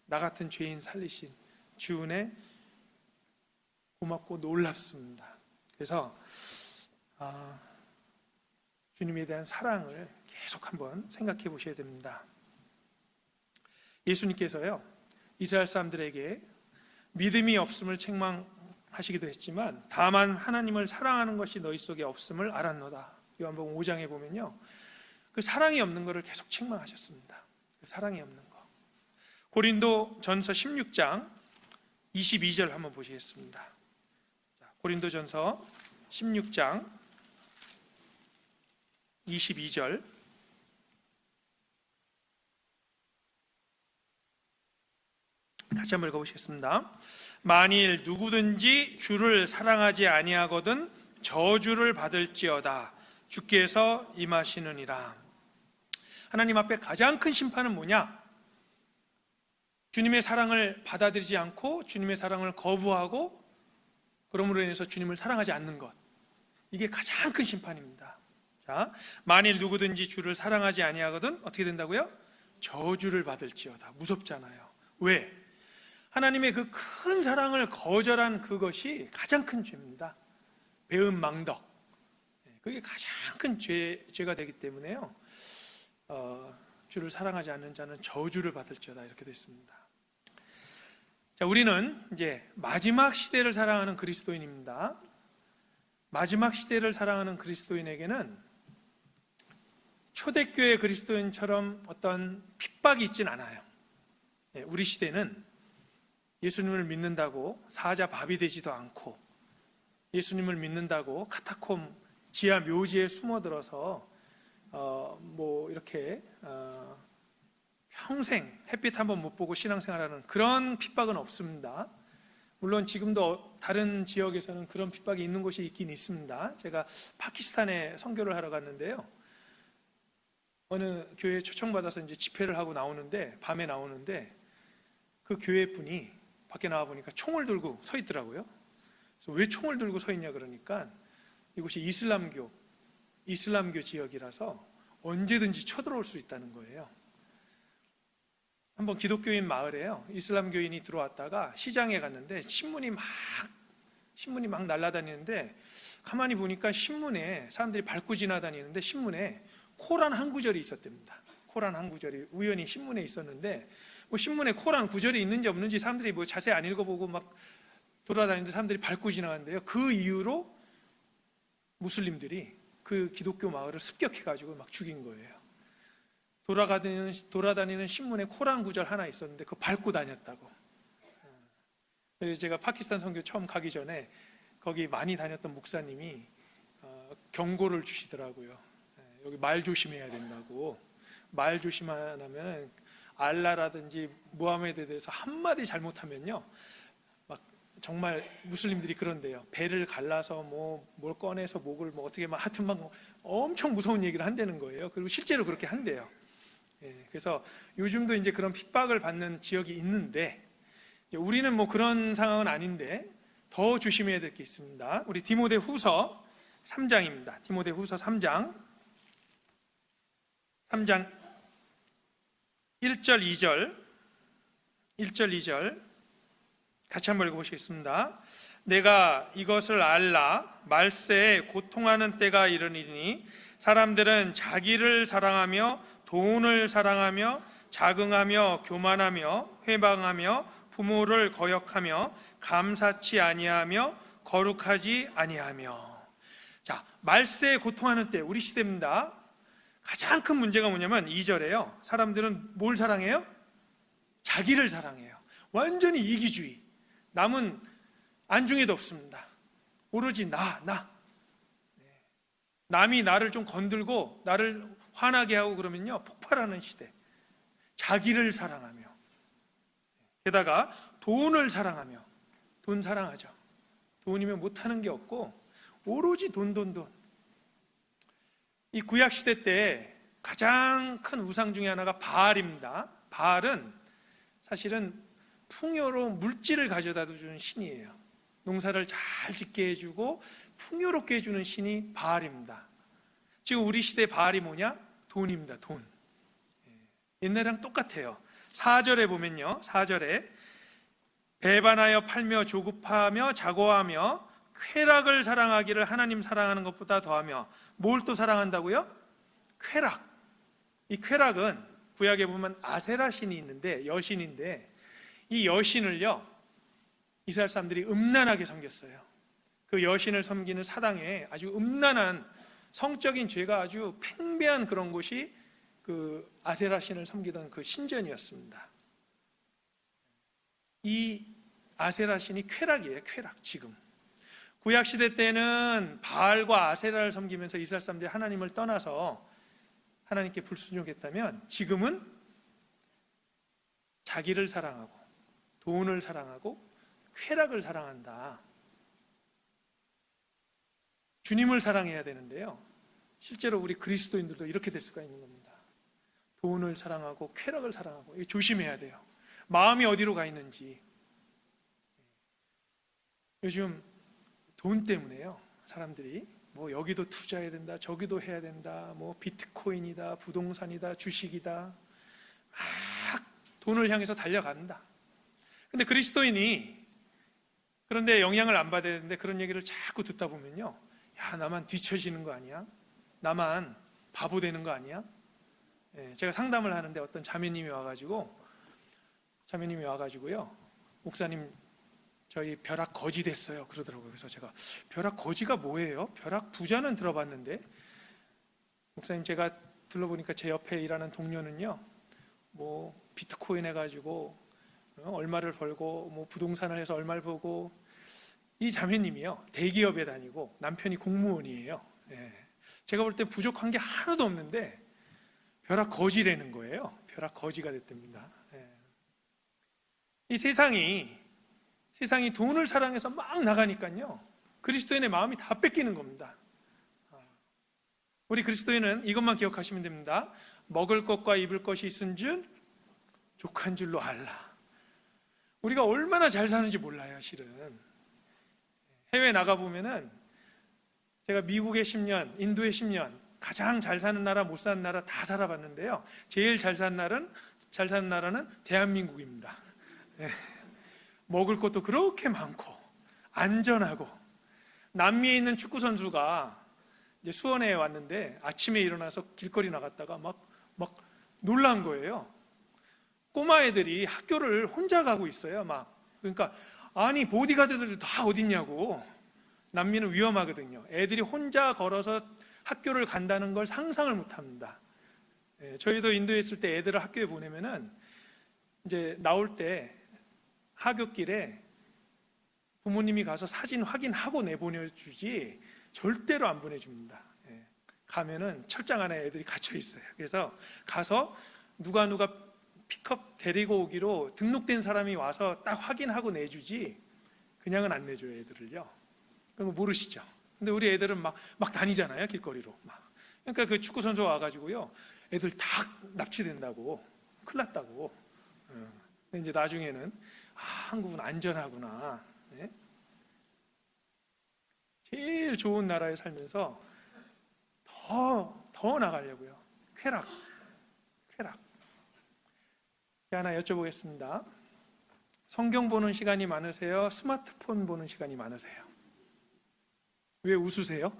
나 같은 죄인 살리신 주 은혜 고맙고 놀랍습니다. 그래서 주님에 대한 사랑을 계속 한번 생각해 보셔야 됩니다. 예수님께서요, 이스라엘 사람들에게 믿음이 없음을 책망하시기도 했지만 다만 하나님을 사랑하는 것이 너희 속에 없음을 알았노다. 요한복음 5장에 보면요, 그 사랑이 없는 것을 계속 책망하셨습니다. 그 사랑이 없는 것. 고린도 전서 16장 22절 한번 보시겠습니다. 고린도전서 16장 22절, 다시 한번 읽어보시겠습니다. 만일 누구든지 주를 사랑하지 아니하거든 저주를 받을지어다. 주께서 임하시느니라. 하나님 앞에 가장 큰 심판은 뭐냐? 주님의 사랑을 받아들이지 않고 주님의 사랑을 거부하고 그러므로 인해서 주님을 사랑하지 않는 것, 이게 가장 큰 심판입니다. 자, 만일 누구든지 주를 사랑하지 아니하거든 어떻게 된다고요? 저주를 받을지어다. 무섭잖아요. 왜? 하나님의 그 큰 사랑을 거절한 그것이 가장 큰 죄입니다. 배은망덕, 그게 가장 큰 죄가 되기 때문에요, 주를 사랑하지 않는 자는 저주를 받을지어다, 이렇게 되어 있습니다. 자, 우리는 이제 마지막 시대를 살아가는 그리스도인입니다. 마지막 시대를 살아가는 그리스도인에게는 초대교회 그리스도인처럼 어떤 핍박이 있진 않아요. 우리 시대는 예수님을 믿는다고 사자밥이 되지도 않고, 예수님을 믿는다고 카타콤 지하 묘지에 숨어들어서 이렇게 평생 햇빛 한번 못 보고 신앙생활하는 그런 핍박은 없습니다. 물론 지금도 다른 지역에서는 그런 핍박이 있는 곳이 있긴 있습니다. 제가 파키스탄에 선교를 하러 갔는데요, 어느 교회에 초청받아서 이제 집회를 하고 나오는데, 밤에 나오는데 그 교회 분이 밖에 나와 보니까 총을 들고 서 있더라고요. 그래서 왜 총을 들고 서 있냐 그러니까 이곳이 이슬람교 지역이라서 언제든지 쳐들어올 수 있다는 거예요. 한번 기독교인 마을에요, 이슬람교인이 들어왔다가 시장에 갔는데 신문이 막 날아다니는데, 가만히 보니까 신문에 사람들이 밟고 지나다니는데 신문에 코란 한 구절이 있었답니다. 코란 한 구절이 우연히 신문에 있었는데, 신문에 코란 구절이 있는지 없는지 사람들이 자세히 안 읽어보고 막 돌아다니는데 사람들이 밟고 지나갔는데요, 그 이후로 무슬림들이 그 기독교 마을을 습격해가지고 막 죽인 거예요. 돌아다니는 신문에 코란 구절 하나 있었는데 그거 밟고 다녔다고. 그래서 제가 파키스탄 선교 처음 가기 전에 거기 많이 다녔던 목사님이 경고를 주시더라고요. 여기 말 조심해야 된다고. 말 조심 안 하면 알라라든지 무하메드에 대해서 한마디 잘못하면요, 막 정말 무슬림들이 그런데요, 배를 갈라서 뭘 꺼내서 목을 어떻게 하여튼 엄청 무서운 얘기를 한다는 거예요. 그리고 실제로 그렇게 한대요. 그래서 요즘도 이제 그런 핍박을 받는 지역이 있는데, 우리는 그런 상황은 아닌데 더 조심해야 될 게 있습니다. 우리 디모데후서 3장입니다. 디모데후서 3장 1절 2절 같이 한번 읽어보시겠습니다. 내가 이것을 알라. 말세에 고통하는 때가 이르니니 사람들은 자기를 사랑하며 돈을 사랑하며 자긍하며 교만하며 회방하며 부모를 거역하며 감사치 아니하며 거룩하지 아니하며. 자, 말세에 고통하는 때, 우리 시대입니다. 가장 큰 문제가 뭐냐면 2절에요, 사람들은 뭘 사랑해요? 자기를 사랑해요. 완전히 이기주의. 남은 안중에도 없습니다. 오로지 나. 남이 나를 좀 건들고 나를 화나게 하고 그러면요, 폭발하는 시대. 자기를 사랑하며, 게다가 돈을 사랑하며. 돈 사랑하죠. 돈이면 못하는 게 없고 오로지 돈. 이 구약시대 때 가장 큰 우상 중에 하나가 바알입니다. 바알은 사실은 풍요로 물질을 가져다 주는 신이에요. 농사를 잘 짓게 해주고 풍요롭게 해주는 신이 바알입니다. 지금 우리 시대 바알이 뭐냐? 돈입니다. 돈. 옛날이랑 똑같아요. 4절에 보면요, 4절에 배반하여 팔며 조급하며 자고하며 쾌락을 사랑하기를 하나님 사랑하는 것보다 더하며. 뭘 또 사랑한다고요? 쾌락. 이 쾌락은 구약에 보면 아세라 신이 있는데, 여신인데, 이 여신을요 이스라엘 사람들이 음란하게 섬겼어요. 그 여신을 섬기는 사당에 아주 음란한 성적인 죄가 아주 팽배한 그런 곳이 그 아세라 신을 섬기던 그 신전이었습니다. 이 아세라 신이 쾌락이에요. 쾌락. 지금 구약 시대 때는 바알과 아세라를 섬기면서 이스라엘 사람들이 하나님을 떠나서 하나님께 불순종했다면, 지금은 자기를 사랑하고 돈을 사랑하고 쾌락을 사랑한다. 주님을 사랑해야 되는데요, 실제로 우리 그리스도인들도 이렇게 될 수가 있는 겁니다. 돈을 사랑하고 쾌락을 사랑하고. 이거 조심해야 돼요. 마음이 어디로 가 있는지. 요즘 돈 때문에요, 사람들이 뭐 여기도 투자해야 된다, 저기도 해야 된다, 뭐 비트코인이다, 부동산이다, 주식이다, 막 돈을 향해서 달려간다. 근데 그리스도인이 그런데 영향을 안 받아야 되는데 그런 얘기를 자꾸 듣다 보면요, 야, 나만 뒤처지는 거 아니야? 나만 바보 되는 거 아니야? 제가 상담을 하는데 어떤 자매님이 와가지고요, 목사님 저희 벼락 거지 됐어요 그러더라고요. 그래서 제가 벼락 거지가 뭐예요? 벼락 부자는 들어봤는데, 목사님 제가 들러보니까 제 옆에 일하는 동료는요, 뭐 비트코인 해가지고 얼마를 벌고, 뭐 부동산을 해서 얼마를 벌고. 이 자매님이요, 대기업에 다니고 남편이 공무원이에요. 제가 볼 때 부족한 게 하나도 없는데 벼락 거지라는 거예요. 벼락 거지가 됐답니다. 이 세상이 돈을 사랑해서 막 나가니까요, 그리스도인의 마음이 다 뺏기는 겁니다. 우리 그리스도인은 이것만 기억하시면 됩니다. 먹을 것과 입을 것이 있은 줄 족한 줄로 알라. 우리가 얼마나 잘 사는지 몰라요, 실은. 해외 나가보면은, 제가 미국에 10년, 인도에 10년, 가장 잘 사는 나라, 못 사는 나라 다 살아봤는데요, 제일 잘 사는 나라는 대한민국입니다. 먹을 것도 그렇게 많고 안전하고. 남미에 있는 축구 선수가 이제 수원에 왔는데 아침에 일어나서 길거리 나갔다가 막 놀란 거예요. 꼬마 애들이 학교를 혼자 가고 있어요. 그러니까 아니 보디가드들도 다 어딨냐고. 남미는 위험하거든요. 애들이 혼자 걸어서 학교를 간다는 걸 상상을 못합니다. 저희도 인도에 있을 때 애들을 학교에 보내면은 이제 나올 때 하굣길에 부모님이 가서 사진 확인하고 내보내주지 절대로 안 보내줍니다. 가면은 철장 안에 애들이 갇혀 있어요. 그래서 가서 누가 픽업 데리고 오기로 등록된 사람이 와서 딱 확인하고 내주지 그냥은 안 내줘요, 애들을요. 그런 거 모르시죠? 근데 우리 애들은 막 다니잖아요, 길거리로. 그러니까 그 축구 선수 와가지고요, 애들 다 납치된다고, 큰일 났다고. 근데 이제 나중에는 한국은 안전하구나. 제일 좋은 나라에 살면서 더 나가려고요. 쾌락. 제가 하나 여쭤보겠습니다. 성경 보는 시간이 많으세요? 스마트폰 보는 시간이 많으세요? 왜 웃으세요?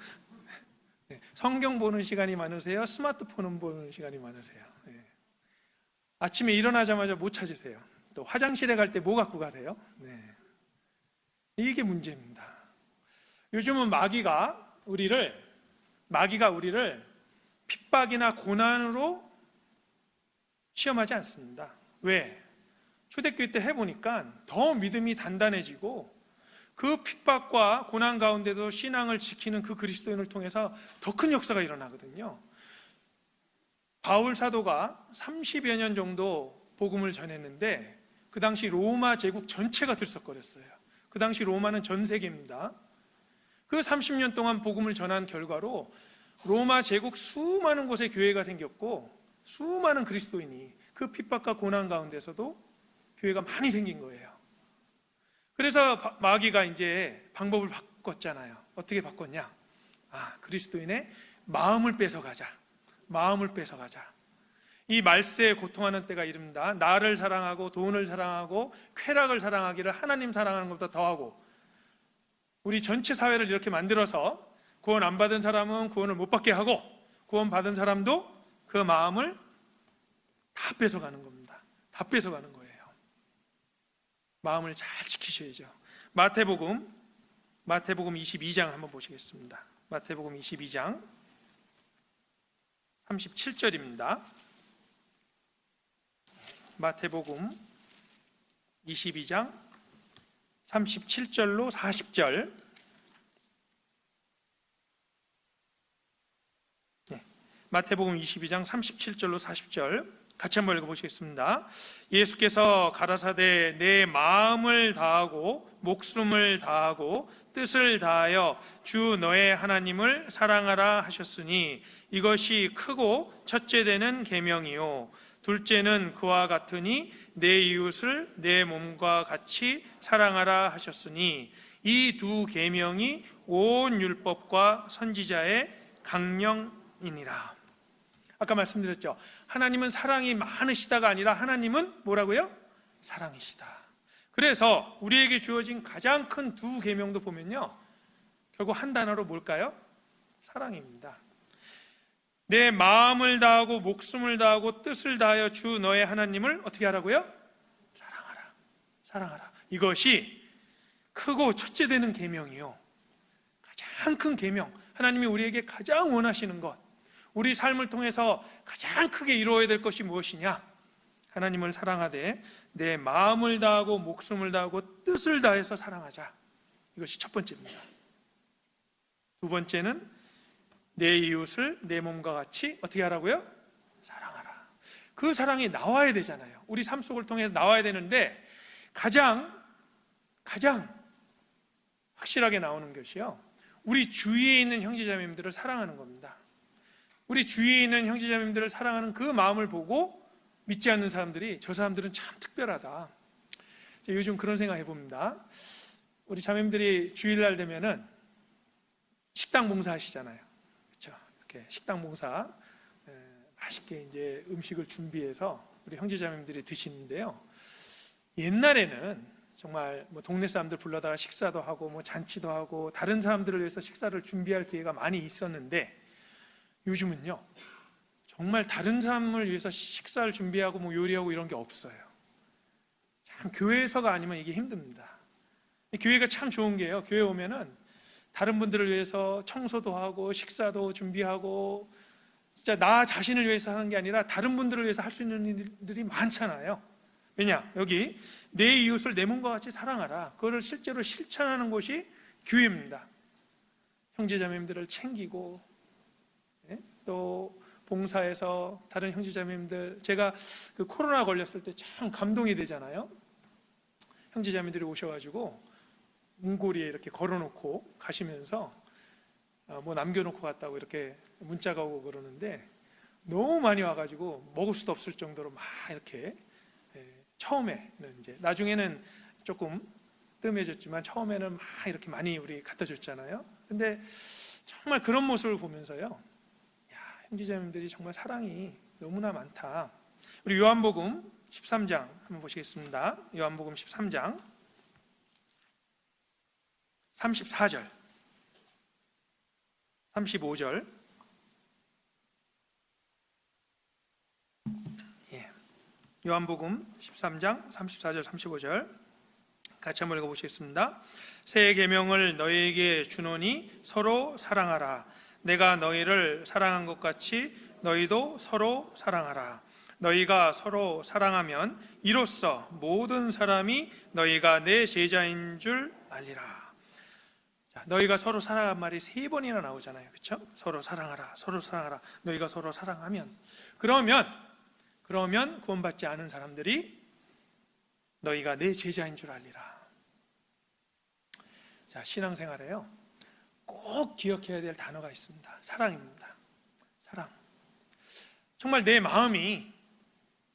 성경 보는 시간이 많으세요? 스마트폰 보는 시간이 많으세요? 아침에 일어나자마자 뭐 찾으세요? 또 화장실에 갈 때 뭐 갖고 가세요? 이게 문제입니다. 요즘은 마귀가 우리를 핍박이나 고난으로 시험하지 않습니다. 왜? 초대교회 때 해보니까 더 믿음이 단단해지고, 그 핍박과 고난 가운데도 신앙을 지키는 그 그리스도인을 통해서 더 큰 역사가 일어나거든요. 바울 사도가 30여 년 정도 복음을 전했는데 그 당시 로마 제국 전체가 들썩거렸어요. 그 당시 로마는 전 세계입니다. 그 30년 동안 복음을 전한 결과로 로마 제국 수많은 곳에 교회가 생겼고, 수많은 그리스도인이 그 핍박과 고난 가운데서도 교회가 많이 생긴 거예요. 그래서 마귀가 이제 방법을 바꿨잖아요. 어떻게 바꿨냐? 그리스도인의 마음을 뺏어가자. 이 말세에 고통하는 때가 이릅니다. 나를 사랑하고 돈을 사랑하고 쾌락을 사랑하기를 하나님 사랑하는 것보다 더하고, 우리 전체 사회를 이렇게 만들어서 구원 안 받은 사람은 구원을 못 받게 하고, 구원 받은 사람도 그 마음을 다 뺏어가는 겁니다. 다 뺏어가는 거예요. 마음을 잘 지키셔야죠. 마태복음 22장 한번 보시겠습니다. 마태복음 22장 37절입니다. 마태복음 22장 37절로 40절. 마태복음 22장 37절로 40절 같이 한번 읽어보시겠습니다. 예수께서 가라사대 내 마음을 다하고 목숨을 다하고 뜻을 다하여 주 너의 하나님을 사랑하라 하셨으니 이것이 크고 첫째 되는 계명이요 둘째는 그와 같으니 내 이웃을 내 몸과 같이 사랑하라 하셨으니 이 두 계명이 온 율법과 선지자의 강령이니라. 아까 말씀드렸죠. 하나님은 사랑이 많으시다가 아니라 하나님은 뭐라고요? 사랑이시다. 그래서 우리에게 주어진 가장 큰 두 계명도 보면요, 결국 한 단어로 뭘까요? 사랑입니다. 내 마음을 다하고 목숨을 다하고 뜻을 다하여 주 너의 하나님을 어떻게 하라고요? 사랑하라. 사랑하라. 이것이 크고 첫째 되는 계명이요, 가장 큰 계명, 하나님이 우리에게 가장 원하시는 것, 우리 삶을 통해서 가장 크게 이루어야 될 것이 무엇이냐? 하나님을 사랑하되 내 마음을 다하고 목숨을 다하고 뜻을 다해서 사랑하자. 이것이 첫 번째입니다. 두 번째는 내 이웃을 내 몸과 같이 어떻게 하라고요? 사랑하라. 그 사랑이 나와야 되잖아요. 우리 삶 속을 통해서 나와야 되는데 가장 확실하게 나오는 것이요, 우리 주위에 있는 형제자매님들을 사랑하는 겁니다. 우리 주위에 있는 형제자매님들을 사랑하는 그 마음을 보고 믿지 않는 사람들이 저 사람들은 참 특별하다. 요즘 그런 생각 해봅니다. 우리 자매님들이 주일날 되면은 식당 봉사 하시잖아요. 그렇죠? 이렇게 식당 봉사 맛있게 이제 음식을 준비해서 우리 형제자매님들이 드시는데요. 옛날에는 정말 뭐 동네 사람들 불러다가 식사도 하고 뭐 잔치도 하고 다른 사람들을 위해서 식사를 준비할 기회가 많이 있었는데 요즘은요, 정말 다른 사람을 위해서 식사를 준비하고 뭐 요리하고 이런 게 없어요. 참 교회에서가 아니면 이게 힘듭니다. 교회가 참 좋은 게요, 교회 오면은 다른 분들을 위해서 청소도 하고 식사도 준비하고 진짜 나 자신을 위해서 하는 게 아니라 다른 분들을 위해서 할 수 있는 일들이 많잖아요. 왜냐? 여기 내 이웃을 내 몸과 같이 사랑하라, 그거를 실제로 실천하는 곳이 교회입니다. 형제자매님들을 챙기고 또 봉사해서 다른 형제자매님들, 제가 그 코로나 걸렸을 때 참 감동이 되잖아요. 형제자매들이 오셔가지고 문고리에 이렇게 걸어놓고 가시면서 뭐 남겨놓고 갔다고 이렇게 문자가 오고 그러는데 너무 많이 와가지고 먹을 수도 없을 정도로 막 이렇게, 처음에는 이제 나중에는 조금 뜸해졌지만 처음에는 막 이렇게 많이 우리 갖다 줬잖아요. 근데 정말 그런 모습을 보면서요, 형제자매님들이 정말 사랑이 너무나 많다. 우리 요한복음 13장 한번 보시겠습니다. 요한복음 13장 34절 35절. 요한복음 13장 34절 35절 같이 한번 읽어보시겠습니다. 새 계명을 너희에게 주노니 서로 사랑하라. 내가 너희를 사랑한 것 같이 너희도 서로 사랑하라. 너희가 서로 사랑하면 이로써 모든 사람이 너희가 내 제자인 줄 알리라. 자, 너희가 서로 사랑한 말이 3번이나 나오잖아요. 그렇죠? 서로 사랑하라, 서로 사랑하라. 너희가 서로 사랑하면, 그러면 구원받지 않은 사람들이 너희가 내 제자인 줄 알리라. 자, 신앙생활에요, 꼭 기억해야 될 단어가 있습니다. 사랑입니다. 사랑. 정말 내 마음이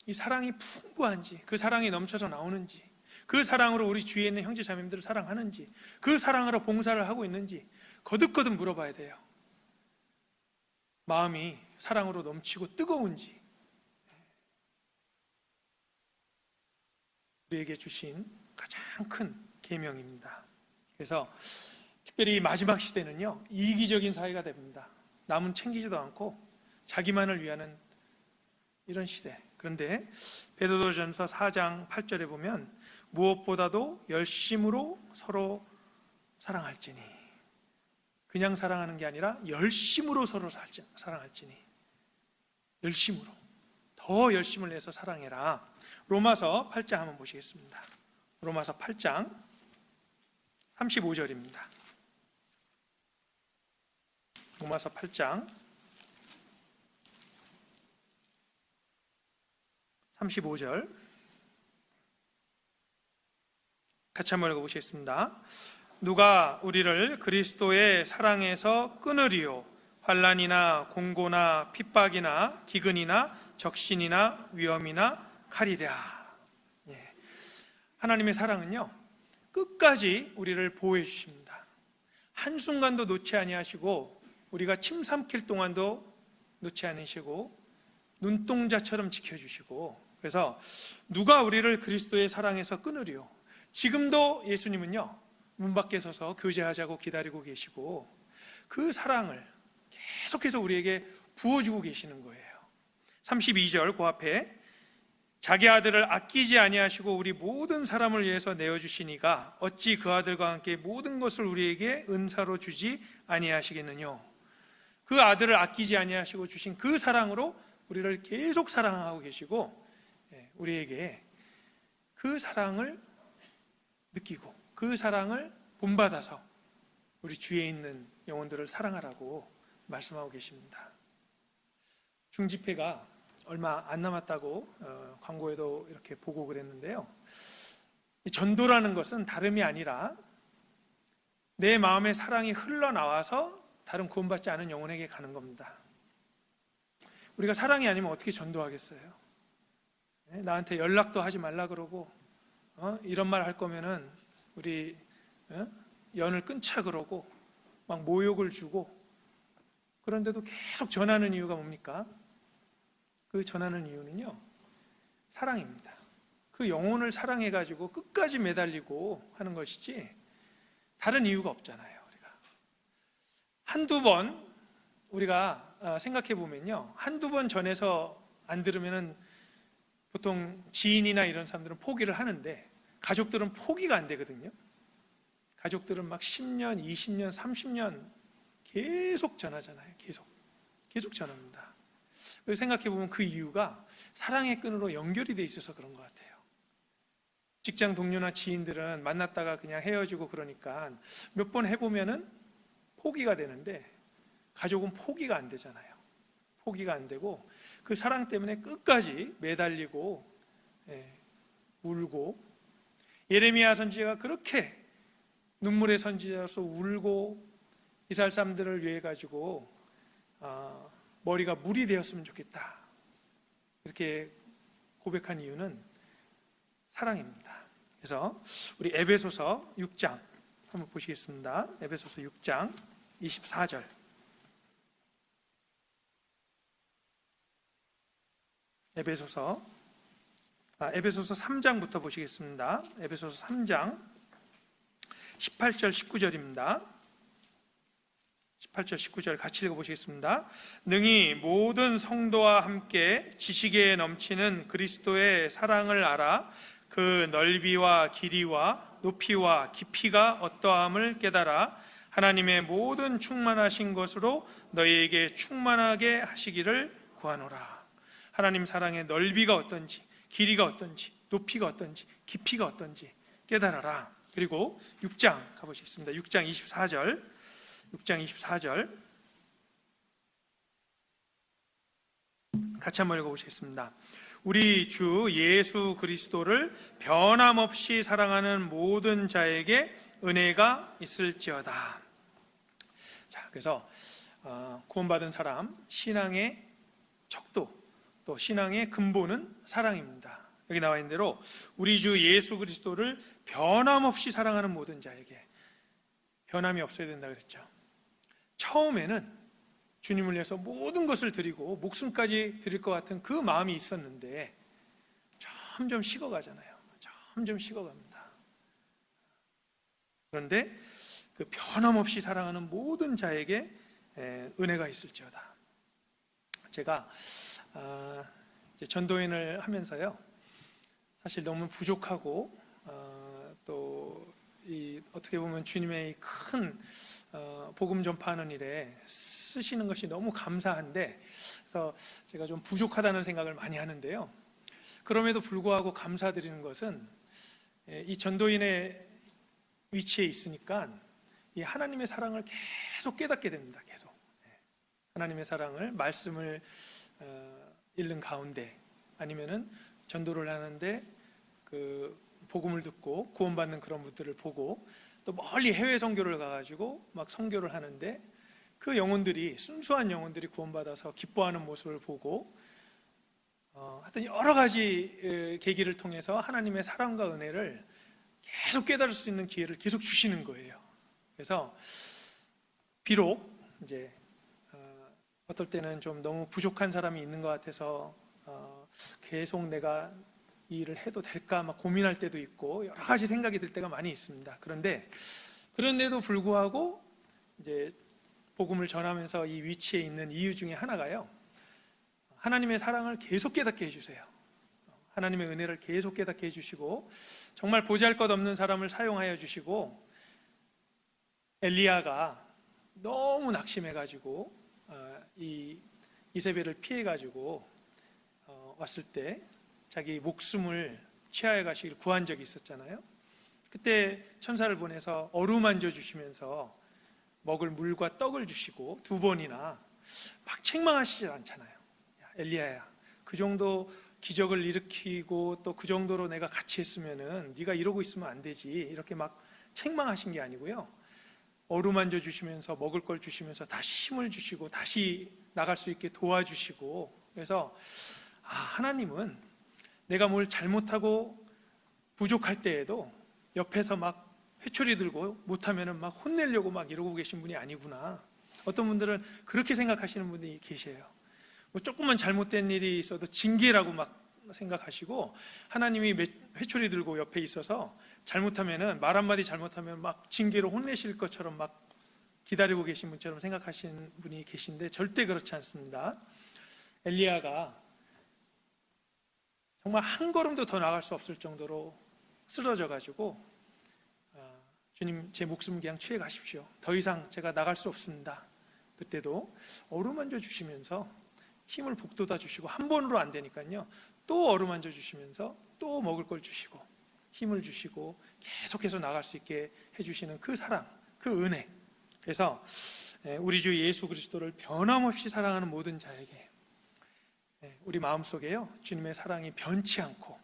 이 사랑이 풍부한지, 그 사랑이 넘쳐서 나오는지, 그 사랑으로 우리 주위에 있는 형제 자매님들을 사랑하는지, 그 사랑으로 봉사를 하고 있는지 거듭거듭 물어봐야 돼요. 마음이 사랑으로 넘치고 뜨거운지. 우리에게 주신 가장 큰 계명입니다. 그래서 특별히 마지막 시대는요, 이기적인 사회가 됩니다. 남은 챙기지도 않고 자기만을 위하는 이런 시대. 그런데 베드로전서 4장 8절에 보면 무엇보다도 열심으로 서로 사랑할지니, 그냥 사랑하는 게 아니라 열심으로 서로 사랑할지니, 열심으로, 더 열심을 내서 사랑해라. 로마서 8장 한번 보시겠습니다. 로마서 8장 35절입니다. 로마서 8장 35절 같이 한번 읽어보시겠습니다. 누가 우리를 그리스도의 사랑에서 끊으리요? 환난이나 공고나 핍박이나 기근이나 적신이나 위험이나 칼이랴. 하나님의 사랑은요, 끝까지 우리를 보호해 주십니다. 한순간도 놓지 아니하시고 우리가 침 삼킬 동안도 놓지 않으시고 눈동자처럼 지켜주시고, 그래서 누가 우리를 그리스도의 사랑에서 끊으리요? 지금도 예수님은요, 문 밖에 서서 교제하자고 기다리고 계시고 그 사랑을 계속해서 우리에게 부어주고 계시는 거예요. 32절 그 앞에 자기 아들을 아끼지 아니하시고 우리 모든 사람을 위해서 내어주시니가 어찌 그 아들과 함께 모든 것을 우리에게 은사로 주지 아니하시겠느냐. 그 아들을 아끼지 아니하시고 주신 그 사랑으로 우리를 계속 사랑하고 계시고, 우리에게 그 사랑을 느끼고 그 사랑을 본받아서 우리 주위에 있는 영혼들을 사랑하라고 말씀하고 계십니다. 중집회가 얼마 안 남았다고 광고에도 이렇게 보고 그랬는데요, 전도라는 것은 다름이 아니라 내 마음의 사랑이 흘러나와서 다른 구원받지 않은 영혼에게 가는 겁니다. 우리가 사랑이 아니면 어떻게 전도하겠어요? 나한테 연락도 하지 말라 그러고 이런 말 할 거면은 우리 연을 끊자 그러고 막 모욕을 주고, 그런데도 계속 전하는 이유가 뭡니까? 그 전하는 이유는요, 사랑입니다. 그 영혼을 사랑해가지고 끝까지 매달리고 하는 것이지 다른 이유가 없잖아요. 우리가 한두 번 우리가 생각해 보면요, 한두 번 전해서 안 들으면은 보통 지인이나 이런 사람들은 포기를 하는데 가족들은 포기가 안 되거든요. 가족들은 막 10년, 20년, 30년 계속 전하잖아요. 계속 전합니다. 생각해 보면 그 이유가 사랑의 끈으로 연결이 돼 있어서 그런 것 같아요. 직장 동료나 지인들은 만났다가 그냥 헤어지고 그러니까 몇 번 해보면은 포기가 되는데 가족은 포기가 안 되잖아요. 포기가 안 되고 그 사랑 때문에 끝까지 매달리고 울고, 예레미야 선지자가 그렇게 눈물의 선지자로서 울고 이스라엘 사람들을 위해 가지고 머리가 물이 되었으면 좋겠다 이렇게 고백한 이유는 사랑입니다. 그래서 우리 에베소서 6장 한번 보시겠습니다. 에베소서 6장 24절. 에베소서 3장부터 보시겠습니다. 에베소서 3장 18절 19절입니다. 18절 19절 같이 읽어보시겠습니다. 능히 모든 성도와 함께 지식에 넘치는 그리스도의 사랑을 알아 그 넓이와 길이와 높이와 깊이가 어떠함을 깨달아 하나님의 모든 충만하신 것으로 너희에게 충만하게 하시기를 구하노라. 하나님 사랑의 넓이가 어떤지, 길이가 어떤지, 높이가 어떤지, 깊이가 어떤지 깨달아라. 그리고 6장 가보시겠습니다. 6장 24절. 6장 24절 같이 한번 읽어보시겠습니다. 우리 주 예수 그리스도를 변함없이 사랑하는 모든 자에게 은혜가 있을지어다. 자, 그래서 구원받은 사람, 신앙의 척도, 또 신앙의 근본은 사랑입니다. 여기 나와 있는 대로 우리 주 예수 그리스도를 변함없이 사랑하는 모든 자에게, 변함이 없어야 된다 그랬죠. 처음에는 주님을 위해서 모든 것을 드리고 목숨까지 드릴 것 같은 그 마음이 있었는데 점점 식어가잖아요. 점점 식어갑니다. 그런데 그 변함없이 사랑하는 모든 자에게 은혜가 있을지어다. 제가 이제 전도인을 하면서요, 사실 너무 부족하고 또 어떻게 보면 주님의 큰 복음 전파하는 일에 쓰시는 것이 너무 감사한데, 그래서 제가 좀 부족하다는 생각을 많이 하는데요, 그럼에도 불구하고 감사드리는 것은 이 전도인의 위치에 있으니까 이 하나님의 사랑을 계속 깨닫게 됩니다. 계속 하나님의 사랑을 말씀을 읽는 가운데, 아니면은 전도를 하는데 그 복음을 듣고 구원받는 그런 분들을 보고, 또 멀리 해외 선교를 가가지고 막 선교를 하는데 그 영혼들이, 순수한 영혼들이 구원받아서 기뻐하는 모습을 보고, 하여튼 여러 가지 계기를 통해서 하나님의 사랑과 은혜를 계속 깨달을 수 있는 기회를 계속 주시는 거예요. 그래서 비록 이제 어떨 때는 좀 너무 부족한 사람이 있는 것 같아서 계속 내가 이 일을 해도 될까 막 고민할 때도 있고, 여러 가지 생각이 들 때가 많이 있습니다. 그런데도 불구하고 이제 복음을 전하면서 이 위치에 있는 이유 중에 하나가요, 하나님의 사랑을 계속 깨닫게 해주세요. 하나님의 은혜를 계속 깨닫게 해주시고, 정말 보잘것없는 사람을 사용하여 주시고, 엘리야가 너무 낙심해가지고 이 이세벨을 피해가지고 왔을 때 자기 목숨을 취하여 가시길 구한 적이 있었잖아요. 그때 천사를 보내서 어루만져 주시면서 먹을 물과 떡을 주시고, 두 번이나 막 책망하시지 않잖아요. 엘리야야, 그 정도 기적을 일으키고 또 그 정도로 내가 같이 했으면은 네가 이러고 있으면 안 되지, 이렇게 막 책망하신 게 아니고요, 어루만져 주시면서 먹을 걸 주시면서 다시 힘을 주시고 다시 나갈 수 있게 도와주시고, 그래서 하나님은 내가 뭘 잘못하고 부족할 때에도 옆에서 막 회초리 들고 못하면은 막 혼내려고 막 이러고 계신 분이 아니구나. 어떤 분들은 그렇게 생각하시는 분이 계세요. 뭐 조금만 잘못된 일이 있어도 징계라고 막 생각하시고, 하나님이 회초리 들고 옆에 있어서 잘못하면은, 말 한마디 잘못하면 막 징계로 혼내실 것처럼 막 기다리고 계신 분처럼 생각하시는 분이 계신데, 절대 그렇지 않습니다. 엘리야가 정말 한 걸음도 더 나갈 수 없을 정도로 쓰러져 가지고, 주님, 제 목숨 그냥 취해 가십시오, 더 이상 제가 나갈 수 없습니다. 그때도 어루만져 주시면서 힘을 북돋아 주시고, 한 번으로 안 되니까요, 또 어루만져 주시면서 또 먹을 걸 주시고 힘을 주시고 계속해서 나갈 수 있게 해주시는 그 사랑, 그 은혜. 그래서 우리 주 예수 그리스도를 변함없이 사랑하는 모든 자에게 우리 마음속에요, 주님의 사랑이 변치 않고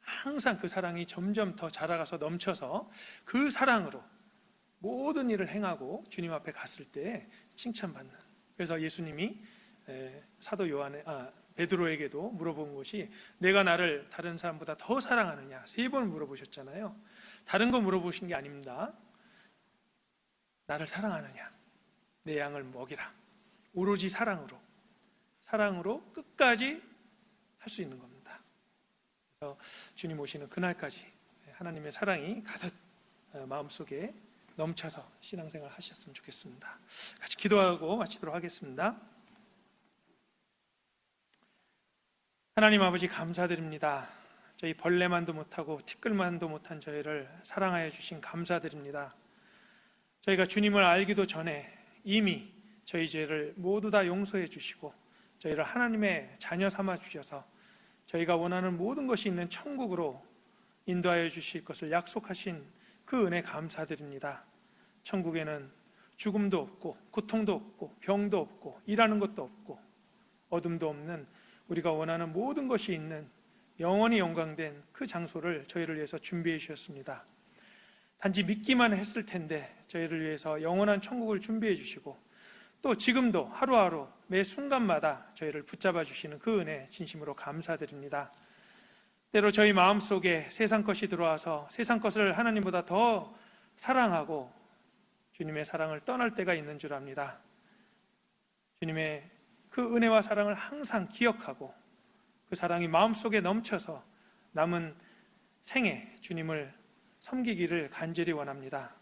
항상 그 사랑이 점점 더 자라가서 넘쳐서 그 사랑으로 모든 일을 행하고 주님 앞에 갔을 때 칭찬받는. 그래서 예수님이 사도 베드로에게도 물어본 것이, 내가 나를 다른 사람보다 더 사랑하느냐 3번 물어보셨잖아요. 다른 거 물어보신 게 아닙니다. 나를 사랑하느냐, 내 양을 먹이라. 오로지 사랑으로 끝까지 할 수 있는 겁니다. 그래서 주님 오시는 그날까지 하나님의 사랑이 가득 마음속에 넘쳐서 신앙생활 하셨으면 좋겠습니다. 같이 기도하고 마치도록 하겠습니다. 하나님 아버지, 감사드립니다. 저희 벌레만도 못하고 티끌만도 못한 저희를 사랑하여 주신 감사드립니다. 저희가 주님을 알기도 전에 이미 저희 죄를 모두 다 용서해 주시고 저희를 하나님의 자녀 삼아 주셔서 저희가 원하는 모든 것이 있는 천국으로 인도하여 주실 것을 약속하신 그 은혜 감사드립니다. 천국에는 죽음도 없고 고통도 없고 병도 없고 일하는 것도 없고 어둠도 없는 우리가 원하는 모든 것이 있는 영원히 영광된 그 장소를 저희를 위해서 준비해 주셨습니다. 단지 믿기만 했을 텐데 저희를 위해서 영원한 천국을 준비해 주시고 또 지금도 하루하루 매 순간마다 저희를 붙잡아 주시는 그 은혜 진심으로 감사드립니다. 때로 저희 마음속에 세상 것이 들어와서 세상 것을 하나님보다 더 사랑하고 주님의 사랑을 떠날 때가 있는 줄 압니다. 주님의 그 은혜와 사랑을 항상 기억하고 그 사랑이 마음속에 넘쳐서 남은 생에 주님을 섬기기를 간절히 원합니다.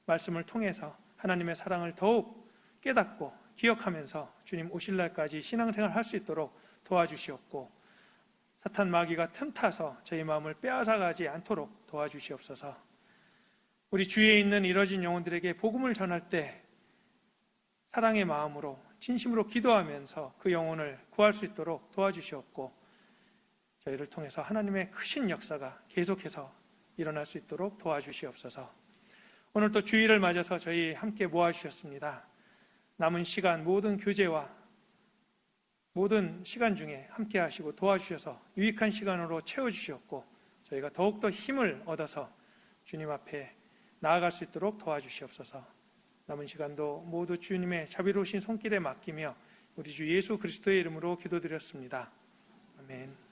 말씀을 통해서 하나님의 사랑을 더욱 깨닫고 기억하면서 주님 오실 날까지 신앙생활 할 수 있도록 도와주시옵고 사탄 마귀가 틈타서 저희 마음을 빼앗아가지 않도록 도와주시옵소서. 우리 주위에 있는 이뤄진 영혼들에게 복음을 전할 때 사랑의 마음으로 진심으로 기도하면서 그 영혼을 구할 수 있도록 도와주시옵고 저희를 통해서 하나님의 크신 역사가 계속해서 일어날 수 있도록 도와주시옵소서. 오늘 또 주일을 맞아서 저희 함께 모아주셨습니다. 남은 시간 모든 교제와 모든 시간 중에 함께 하시고 도와주셔서 유익한 시간으로 채워주셨고 저희가 더욱더 힘을 얻어서 주님 앞에 나아갈 수 있도록 도와주시옵소서. 남은 시간도 모두 주님의 자비로우신 손길에 맡기며 우리 주 예수 그리스도의 이름으로 기도드렸습니다. 아멘.